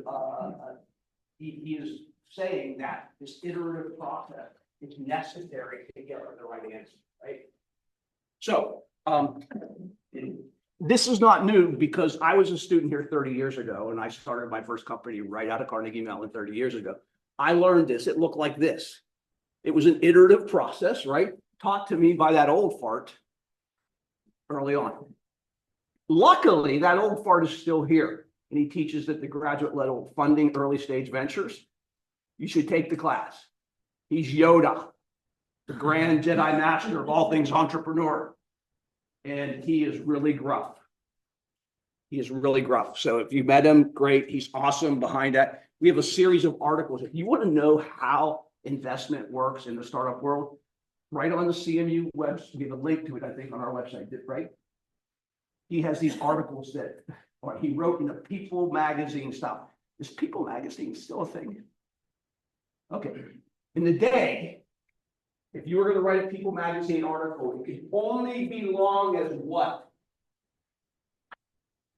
he is saying that this iterative process is necessary to get the right answer, right? So, this is not new because I was a student here 30 years ago and I started my first company right out of Carnegie Mellon 30 years ago. I learned this, it looked like this. It was an iterative process, right? Taught to me by that old fart early on. Luckily, that old fart is still here and he teaches at the graduate level funding early stage ventures. You should take the class. He's Yoda, the grand Jedi master of all things entrepreneur. And he is really gruff. He is really gruff. So if you met him, great. He's awesome behind that. We have a series of articles. If you want to know how investment works in the startup world, right on the CMU website, we have a link to it, I think, on our website, right? He has these articles that he wrote in the People magazine stuff. Is People magazine still a thing? Okay. In the day, if you were going to write a People magazine article, it could only be long as what?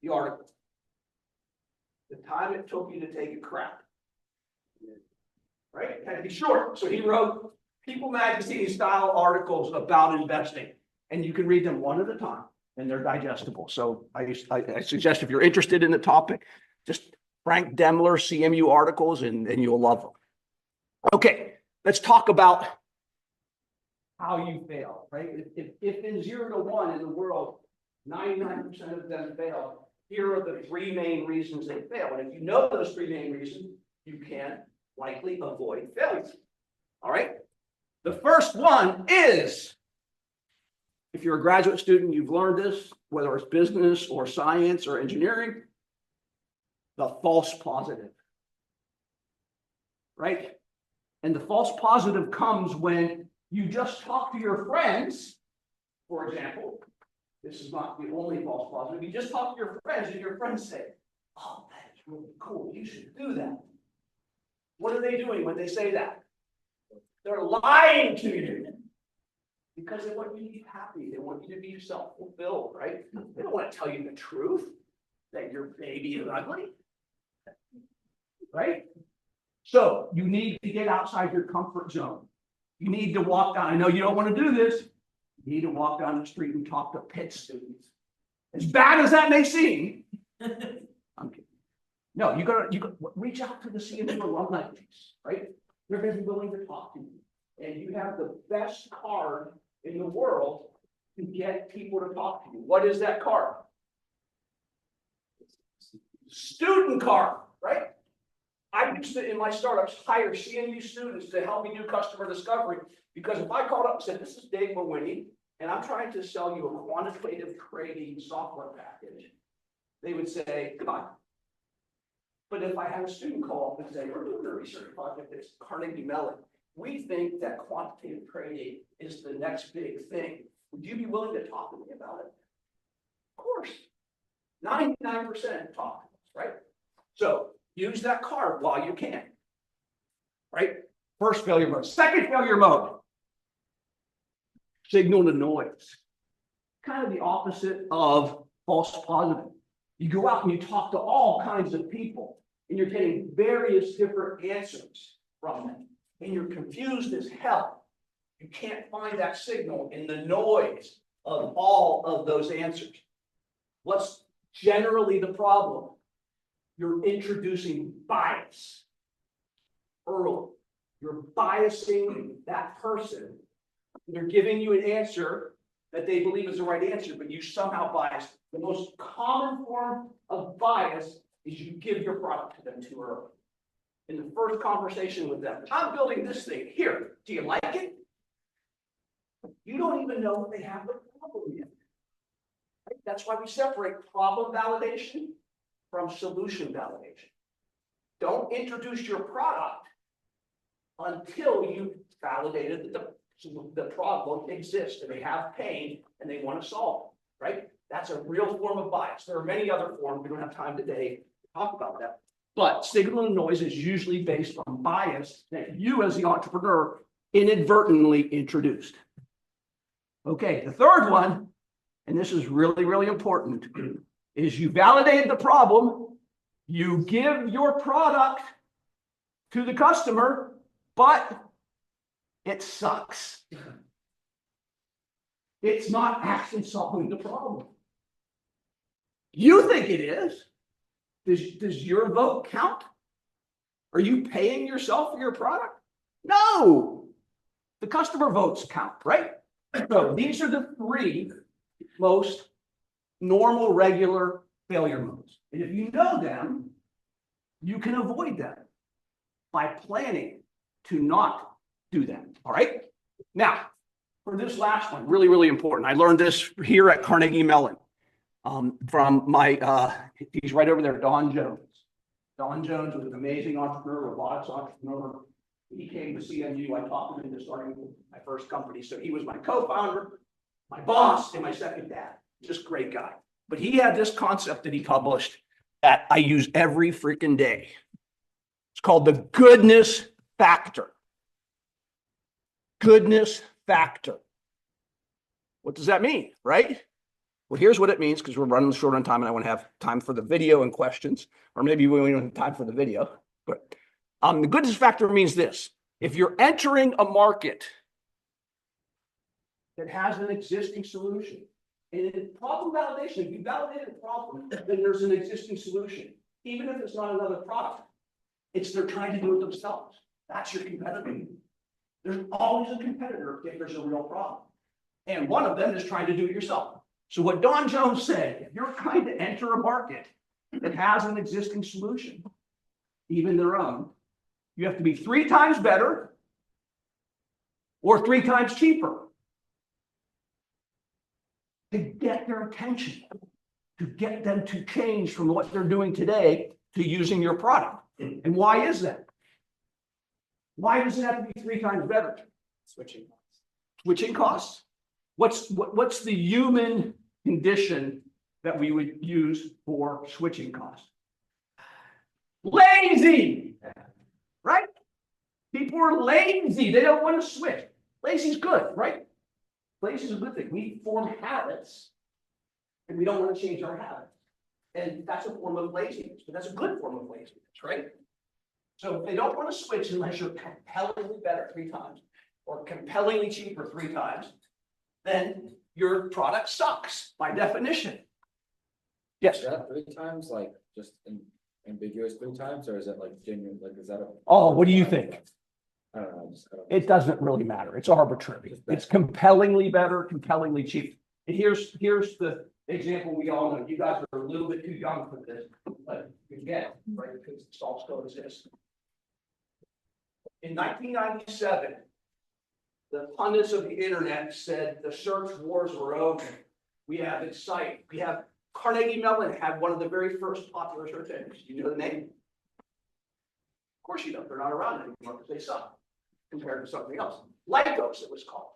The article. The time it took you to take a crap. Right? It had to be short. So he wrote People magazine style articles about investing. and you can read them one at a time, and they're digestible. So I suggest if you're interested in the topic, just Frank Demler, CMU articles, and you'll love them. Okay, let's talk about how you fail, right? If in 0 to 1 in the world, 99% of them fail, here are the 3 main reasons they fail. And if you know those 3 main reasons, you can likely avoid failure. All right? The first one is, if you're a graduate student, you've learned this, whether it's business or science or engineering, the false positive, right? And the false positive comes when you just talk to your friends, for example. This is not the only false positive. You just talk to your friends and your friends say, oh, that is really cool. You should do that. What are they doing when they say that? They're lying to you because they want you to be happy. They want you to be self-fulfilled, right? They don't want to tell you the truth that your baby is ugly, right? So you need to get outside your comfort zone. You need to walk down. I know you don't want to do this. You need to walk down the street and talk to Pitt students. As bad as that may seem, I'm kidding. No, you gotta reach out to the CMU alumni base, right? They're going to be willing to talk to you. And you have the best card in the world to get people to talk to you. What is that card? Student card, right? I used to, in my startups, hire CMU students to help me do customer discovery, because if I called up and said, this is Dave Mawhinney, and I'm trying to sell you a quantitative trading software package, they would say, come on. But if I had a student call up and say, we're doing a research project at Carnegie Mellon, we think that quantitative trading is the next big thing. Would you be willing to talk to me about it? Of course. 99% talk, right? So use that card while you can, right? First failure mode. Second failure mode, signal to noise. Kind of the opposite of false positive. You go out and you talk to all kinds of people, and you're getting various different answers from them, and you're confused as hell. You can't find that signal in the noise of all of those answers. What's generally the problem? You're introducing bias early. You're biasing that person. They're giving you an answer that they believe is the right answer, but you somehow bias. The most common form of bias is you give your product to them too early. In the first conversation with them, I'm building this thing. Here, do you like it? You don't even know if they have the problem yet. Right? That's why we separate problem validation from solution validation. Don't introduce your product until you've validated that the problem exists and they have pain and they want to solve it, right? That's a real form of bias. There are many other forms. We don't have time today to talk about that. But signal and noise is usually based on bias that you as the entrepreneur inadvertently introduced. Okay, the third one, and this is really, really important, is you validated the problem, you give your product to the customer, but it sucks. It's not actually solving the problem. You think it is. Does your vote count? Are you paying yourself for your product? No. The customer votes count, right? So these are the 3 most normal, regular failure modes. And if you know them, you can avoid them by planning to not do them. All right. Now, for this last one, really, really important. I learned this here at Carnegie Mellon from my, he's right over there, Don Jones. Don Jones was an amazing entrepreneur, robotics entrepreneur. He came to CMU. I talked him into starting my first company. So he was my co-founder, my boss, and my second dad. Just great guy. But he had this concept that he published that I use every freaking day. It's called the goodness factor. Goodness factor. What does that mean, right? Well, here's what it means, because we're running short on time and I want to have time for the video and questions, or maybe we don't have time for the video. But the goodness factor means this. If you're entering a market that has an existing solution. And in problem validation, if you validate a problem, then there's an existing solution, even if it's not another product. It's they're trying to do it themselves. That's your competitor. There's always a competitor if there's a real problem. And one of them is trying to do it yourself. So what Don Jones said, if you're trying to enter a market that has an existing solution, even their own, you have to be 3 times better or 3 times cheaper to get their attention, to get them to change from what they're doing today to using your product. And why is that? Why does it have to be 3 times better? Switching costs. Switching costs? What's the human condition that we would use for switching costs? Lazy, right? People are lazy. They don't want to switch. Lazy's good, right? Lazy's a good thing. We form habits and we don't want to change our habits. And that's a form of laziness, but that's a good form of laziness, right? So if they don't want to switch unless you're compellingly better 3 times or compellingly cheaper 3 times, then your product sucks by definition. Yes. Is that 3 times, like, just ambiguous 3 times, or is it like genuine, like, is that a? Oh, what do you think? I don't know, I don't. It doesn't really matter. It's arbitrary. It's compellingly better, compellingly cheap. And here's the example we all know. You guys are a little bit too young for this, but you get it, right? Because the salt still exists. In 1997, the pundits of the internet said the search wars were over. We have Excite. We have Carnegie Mellon had one of the very first popular search engines. Do you know the name? Of course you don't. They're not around anymore because they suck compared to something else. Lycos, it was called.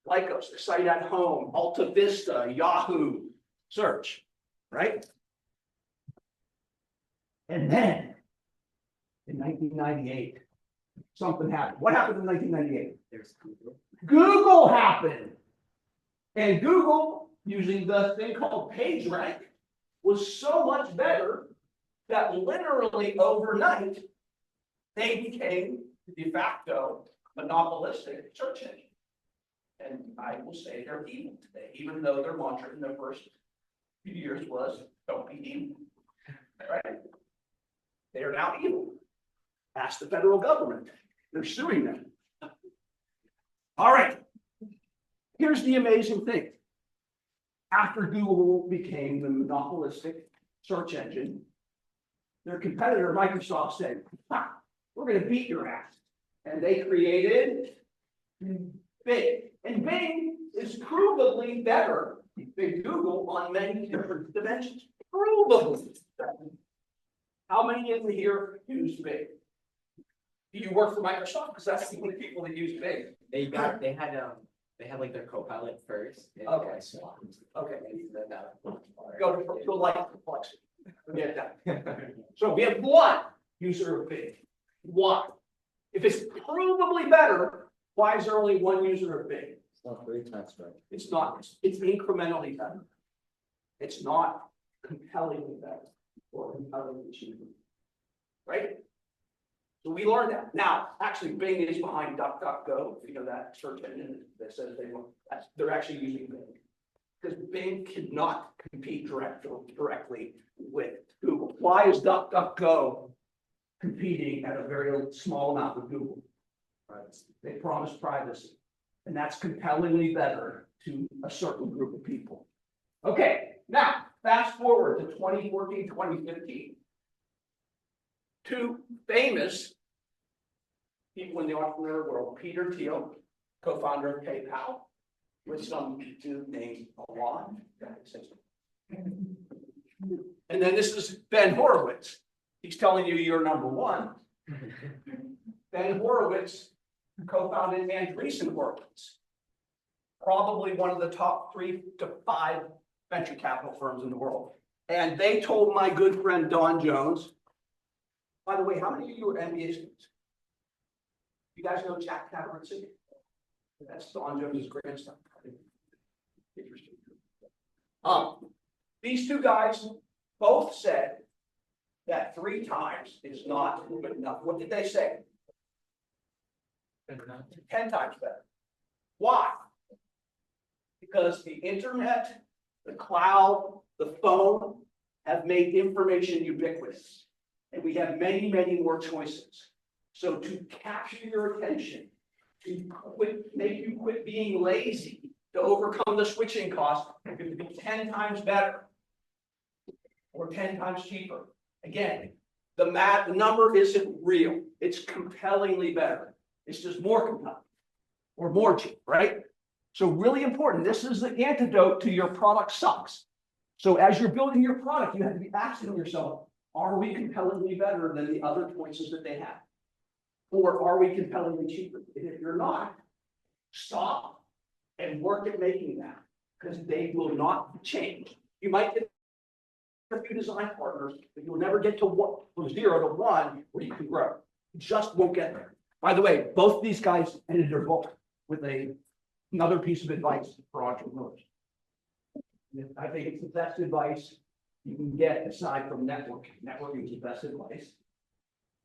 Lycos, Excite at Home, Alta Vista, Yahoo, search, right? And then in 1998, something happened. What happened in 1998? There's Google. Google happened. And Google, using the thing called PageRank, was so much better that literally overnight, they became de facto monopolistic search engine. And I will say they're evil today, even though their mantra in the first few years was, don't be evil. Right? They are now evil. Ask the federal government. They're suing them. All right. Here's the amazing thing. After Google became the monopolistic search engine, their competitor, Microsoft, said, we're going to beat your ass. And they created Bing. And Bing is provably better than Google on many different dimensions. Provably. How many of you here use Bing? Do you work for Microsoft? Because that's the only people that use Bing. They had like their Copilot first. Okay. Okay. Go like complexity. Forget that. So we have 1 user of Bing. 1. If it's provably better, why is there only 1 user of Bing? It's not 3 times better. It's not. It's incrementally better. It's not compellingly better or compellingly cheaper. Right? So we learned that. Now, actually, Bing is behind DuckDuckGo. If you know that search engine that says they're actually using Bing. Because Bing cannot compete directly with Google. Why is DuckDuckGo competing at a very small amount with Google? They promise privacy. And that's compellingly better to a certain group of people. Okay, now fast forward to 2014, 2015. 2 famous people in the entrepreneurial world, Peter Thiel, co-founder of PayPal, with some dude named Alon. And then this is Ben Horowitz. He's telling you you're number 1. Ben Horowitz co-founded Andreessen Horowitz, probably one of the top 3 to 5 venture capital firms in the world. And they told my good friend Don Jones, by the way, how many of you are MBA students? You guys know Jack Cameron-City? That's Don Jones' grandson. Interesting. These 2 guys both said that 3 times is not good enough. What did they say? 10 times better. Why? Because the internet, the cloud, the phone have made information ubiquitous. And we have many, many more choices. So to capture your attention, make you quit being lazy, to overcome the switching cost, it could be 10 times better. Or 10 times cheaper. Again, the number isn't real. It's compellingly better. It's just more compelling. Or more cheap, right? So really important. This is the antidote to your product sucks. So as you're building your product, you have to be asking yourself, are we compellingly better than the other choices that they have? Or are we compellingly cheaper? And if you're not, stop and work at making that, because they will not change. You might get a few design partners, but you'll never get to from 0 to 1 where you can grow. You just won't get there. By the way, both these guys ended their book with another piece of advice for entrepreneurs. I think it's the best advice you can get aside from networking. Networking is the best advice.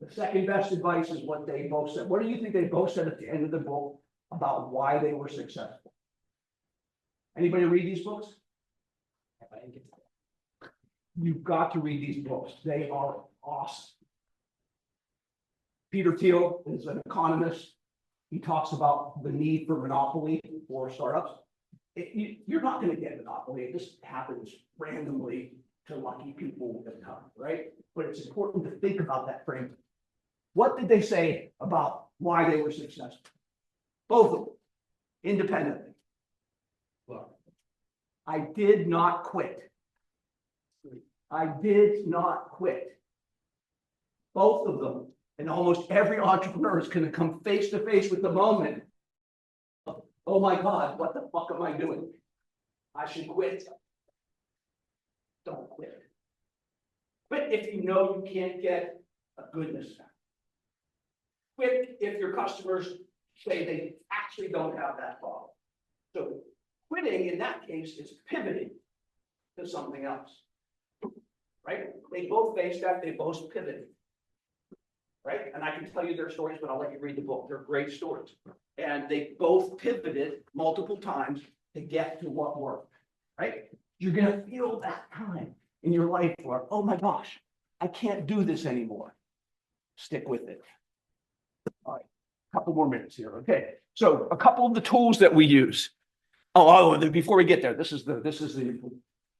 The second best advice is what they both said. What do you think they both said at the end of the book about why they were successful? Anybody read these books? You've got to read these books. They are awesome. Peter Thiel is an economist. He talks about the need for monopoly for startups. You're not going to get monopoly. It just happens randomly to lucky people at the time, right? But it's important to think about that frame. What did they say about why they were successful? Both of them, independently. Look, I did not quit. I did not quit. Both of them, and almost every entrepreneur is going to come face to face with the moment of, oh my God, what the fuck am I doing? I should quit. Don't quit. Quit if you know you can't get a goodness factor. Quit if your customers say they actually don't have that problem. So quitting in that case is pivoting to something else. Right? They both faced that, they both pivoted. Right? And I can tell you their stories, but I'll let you read the book. They're great stories. And they both pivoted multiple times to get to what worked. Right? You're going to feel that time in your life where, oh my gosh, I can't do this anymore. Stick with it. All right, a couple more minutes here. Okay. So a couple of the tools that we use. Before we get there, this is the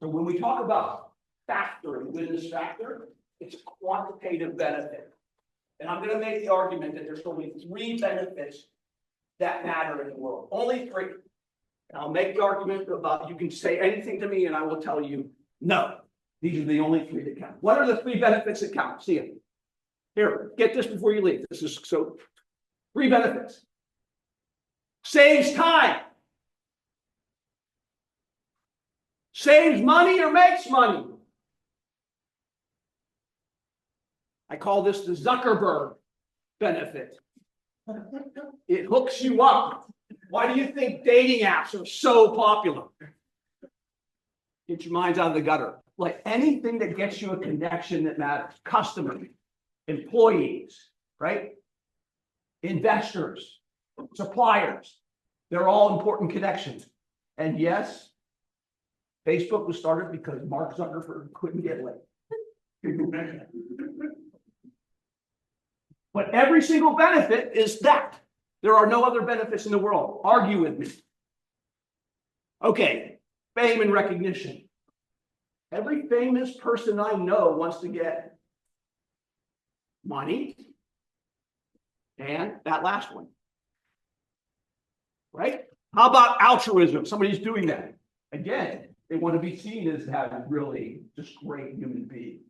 so when we talk about factor and goodness factor, it's a quantitative benefit. And I'm going to make the argument that there's only 3 benefits that matter in the world. Only 3. And I'll make the argument about you can say anything to me and I will tell you, no, these are the only 3 that count. What are the 3 benefits that count? See it. Here, get this before you leave. This is so 3 benefits. Saves time. Saves money or makes money. I call this the Zuckerberg benefit. It hooks you up. Why do you think dating apps are so popular? Get your minds out of the gutter. Like anything that gets you a connection that matters. Customers, employees, right? Investors, suppliers. They're all important connections. And yes, Facebook was started because Mark Zuckerberg couldn't get laid. But every single benefit is that. There are no other benefits in the world. Argue with me. Okay, fame and recognition. Every famous person I know wants to get money and that last one. Right? How about altruism? Somebody's doing that. Again, they want to be seen as having really just great human being.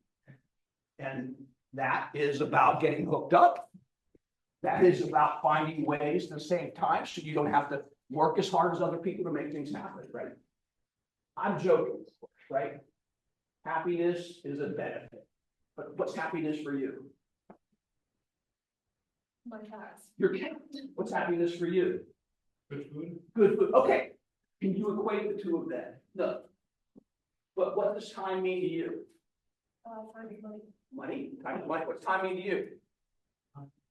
And that is about getting hooked up. That is about finding ways to save time so you don't have to work as hard as other people to make things happen, right? I'm joking, right? Happiness is a benefit. But what's happiness for you? My task. Your cat. What's happiness for you? Good food. Good food. Okay. Can you equate the 2 of them? No. But what does time mean to you? Money. Money? Time is money. What's time mean to you?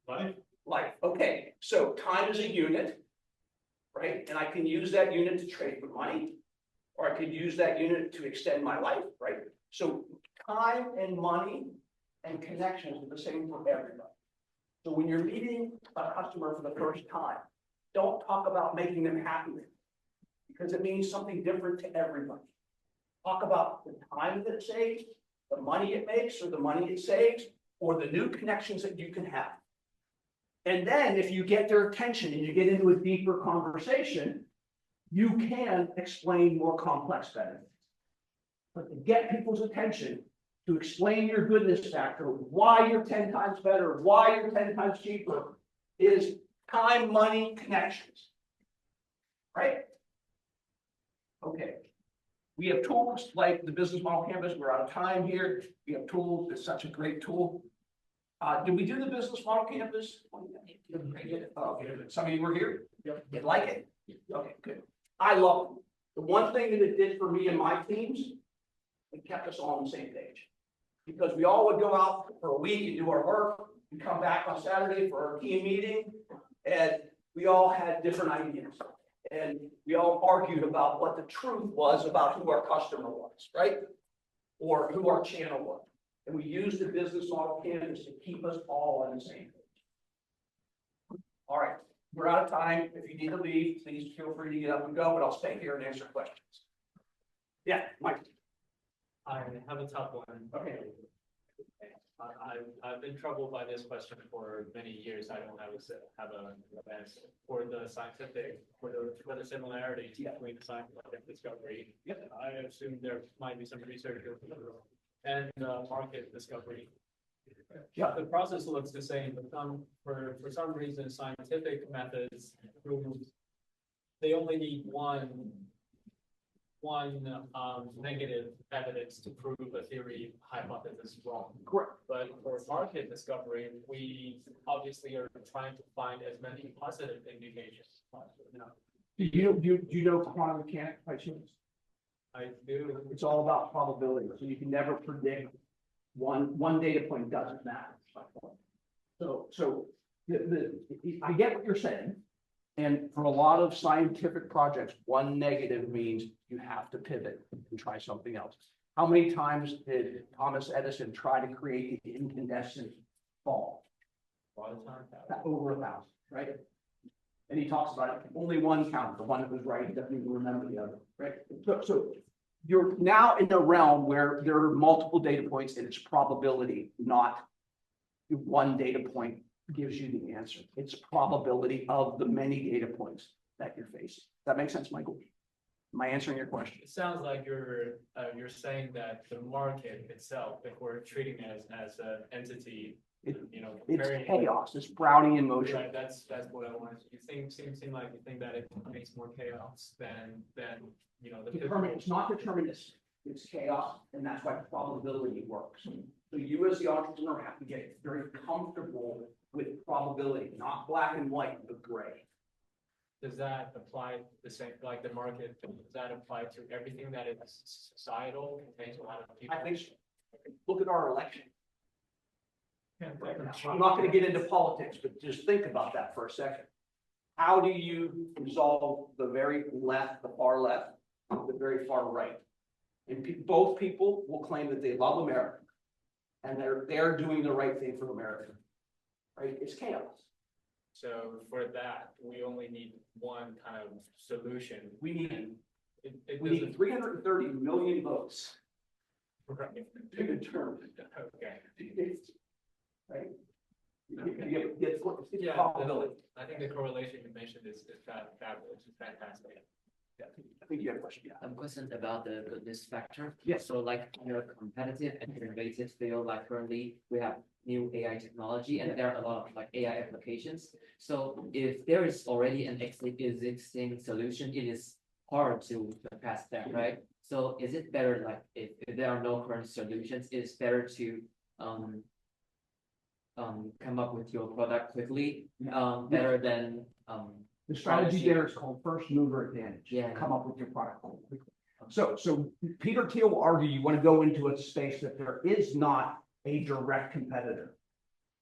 Life. Life. Okay. So time is a unit. right? And I can use that unit to trade for money, or I could use that unit to extend my life, right? So time and money and connections are the same for everybody. So when you're meeting a customer for the first time, don't talk about making them happy, because it means something different to everybody. Talk about the time that it saves, the money it makes, or the money it saves, or the new connections that you can have. And then if you get their attention and you get into a deeper conversation, you can explain more complex benefits. But to get people's attention, to explain your goodness factor, why you're 10 times better, why you're 10 times cheaper, is time, money, connections. Right? Okay. We have tools like the business model canvas. We're out of time here. We have tools. It's such a great tool. Did we do the business model canvas? Okay. Some of you were here. You like it? Okay, good. I love it. The one thing that it did for me and my teams, it kept us all on the same page. Because we all would go out for a week and do our work, and come back on Saturday for our team meeting, and we all had different ideas. And we all argued about what the truth was about who our customer was, right? Or who our channel was. And we used the business model canvas to keep us all on the same page. All right, we're out of time. If you need to leave, please feel free to get up and go, but I'll stay here and answer questions. Yeah, Mike. I have a tough one. Okay. I've been troubled by this question for many years. I don't have an answer for the scientific, for the similarities between scientific discovery. Yep. I assume there might be some research and market discovery. Yeah. The process looks the same, but for some reason, scientific methods they only need one negative evidence to prove a theory hypothesis wrong. Correct. But for market discovery, we obviously are trying to find as many positive indications. Do you know quantum mechanics by chance? I do. It's all about probability, so you can never predict one data point doesn't matter. So I get what you're saying. And for a lot of scientific projects, one negative means you have to pivot and try something else. How many times did Thomas Edison try to create the incandescent bulb? A lot of times. Over 1,000, right? And he talks about it, only one counted, the one that was right, he doesn't even remember the other, right? So you're now in a realm where there are multiple data points and it's probability, not one data point gives you the answer. It's probability of the many data points that you're facing. That makes sense, Michael? Am I answering your question? It sounds like you're saying that the market itself, if we're treating it as an entity, It's very chaos. It's Brownian motion. right. That's what I wanted. You seem like you think that it makes more chaos than the It's not deterministic. It's chaos, and that's why probability works. So you as the entrepreneur have to get very comfortable with probability, not black and white, but gray. Does that apply the same, like the market, does that apply to everything that is societal, contains a lot of people? I think so. Look at our election. I'm not going to get into politics, but just think about that for a second. How do you resolve the very left, the far left, the very far right? And both people will claim that they love America and they're doing the right thing for America. Right? It's chaos. So for that, we only need one kind of solution. We need It we doesn't. need 330 million votes Right. to determine. Okay. Right? You get Yeah, probability. I think the correlation you mentioned is fabulous, it's fantastic. Yeah, I think you have a question. Yeah. Question about the goodness factor. Yes. So like in a competitive and innovative field, like currently we have new AI technology and there are a lot of like AI applications. So if there is already an existing solution, it is hard to pass that, right? So is it better like if there are no current solutions, it's better to come up with your product quickly, better than The strategy there is called first mover advantage. Yeah. Come up with your product quickly. So Peter Thiel will argue you want to go into a space that there is not a direct competitor.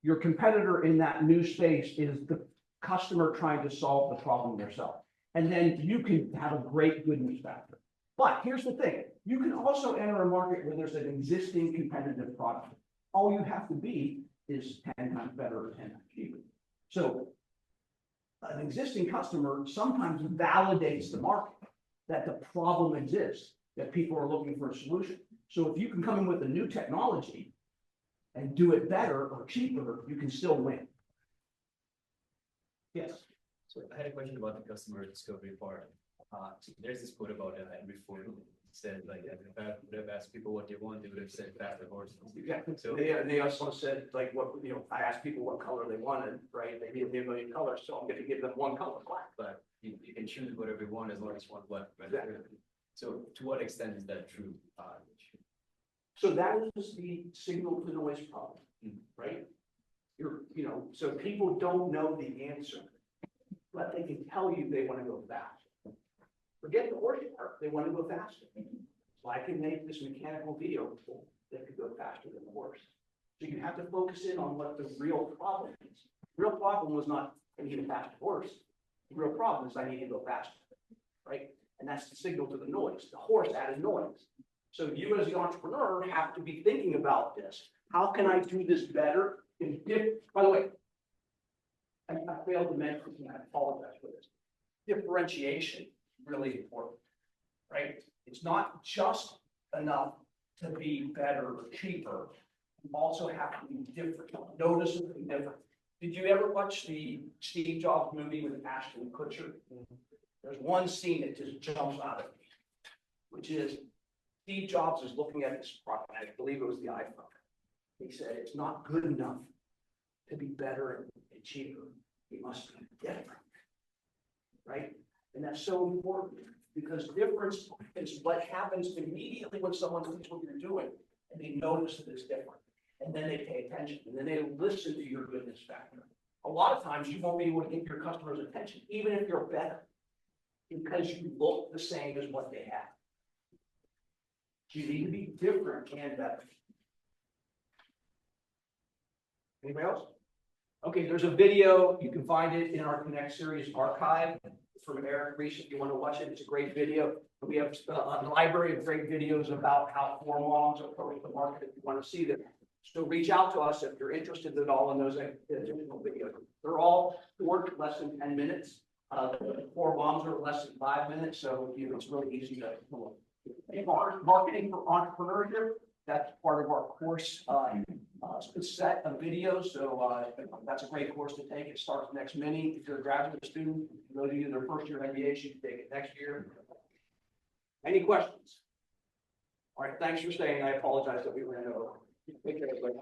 Your competitor in that new space is the customer trying to solve the problem themselves. And then you can have a great goodness factor. But here's the thing, you can also enter a market where there's an existing competitive product. All you have to be is 10 times better or 10 times cheaper. So an existing customer sometimes validates the market that the problem exists, that people are looking for a solution. So if you can come in with a new technology and do it better or cheaper, you can still win. Yes. So I had a question about the customer discovery part. So there's this quote about every photo. It said like, if I would have asked people what they want, they would have said faster horses. Exactly. So- They also said, like, what, I asked people what color they wanted, right? They gave me a million colors, so I'm gonna give them one color, black. But you can choose whatever you want as long as you want black. Right? Exactly. So to what extent is that true? So that is the signal to noise problem, Mhm. right? So people don't know the answer, but they can tell you they want to go fast. Forget the horse part, they want to go faster. So I can make this mechanical video that could go faster than the horse. So you have to focus in on what the real problem is. The real problem was not, I need a faster horse. The real problem is I need to go faster, right? And that's the signal to the noise. The horse added noise. So you as the entrepreneur have to be thinking about this. How can I do this better? By the way, I failed to mention, and I apologize for this. Differentiation, really important, right? It's not just enough to be better or cheaper. You also have to be different, noticeably different. Did you ever watch the Steve Jobs movie with Ashton Kutcher? There's one scene that just jumps out at me, which is Steve Jobs is looking at this product, I believe it was the iPhone. He said, it's not good enough to be better and cheaper. It must be different, right? And that's so important because difference is what happens immediately when someone sees what you're doing and they notice that it's different. And then they pay attention and then they listen to your goodness factor. A lot of times you won't be able to get your customers' attention, even if you're better, because you look the same as what they have. You need to be different and better. Anybody else? Okay, there's a video. You can find it in our Connect series archive from Eric Reese. If you want to watch it, it's a great video. We have a library of great videos about how four moms approach the market if you want to see them. So reach out to us if you're interested at all in those additional videos. They're all short, less than 10 minutes. The four moms are less than 5 minutes, so it's really easy to look. Marketing for entrepreneurship, that's part of our course set of videos. So that's a great course to take. It starts next May. If you're a graduate student, go to either first year MBA, you can take it next year. Any questions? All right, thanks for staying. I apologize that we ran over. Take care, everybody.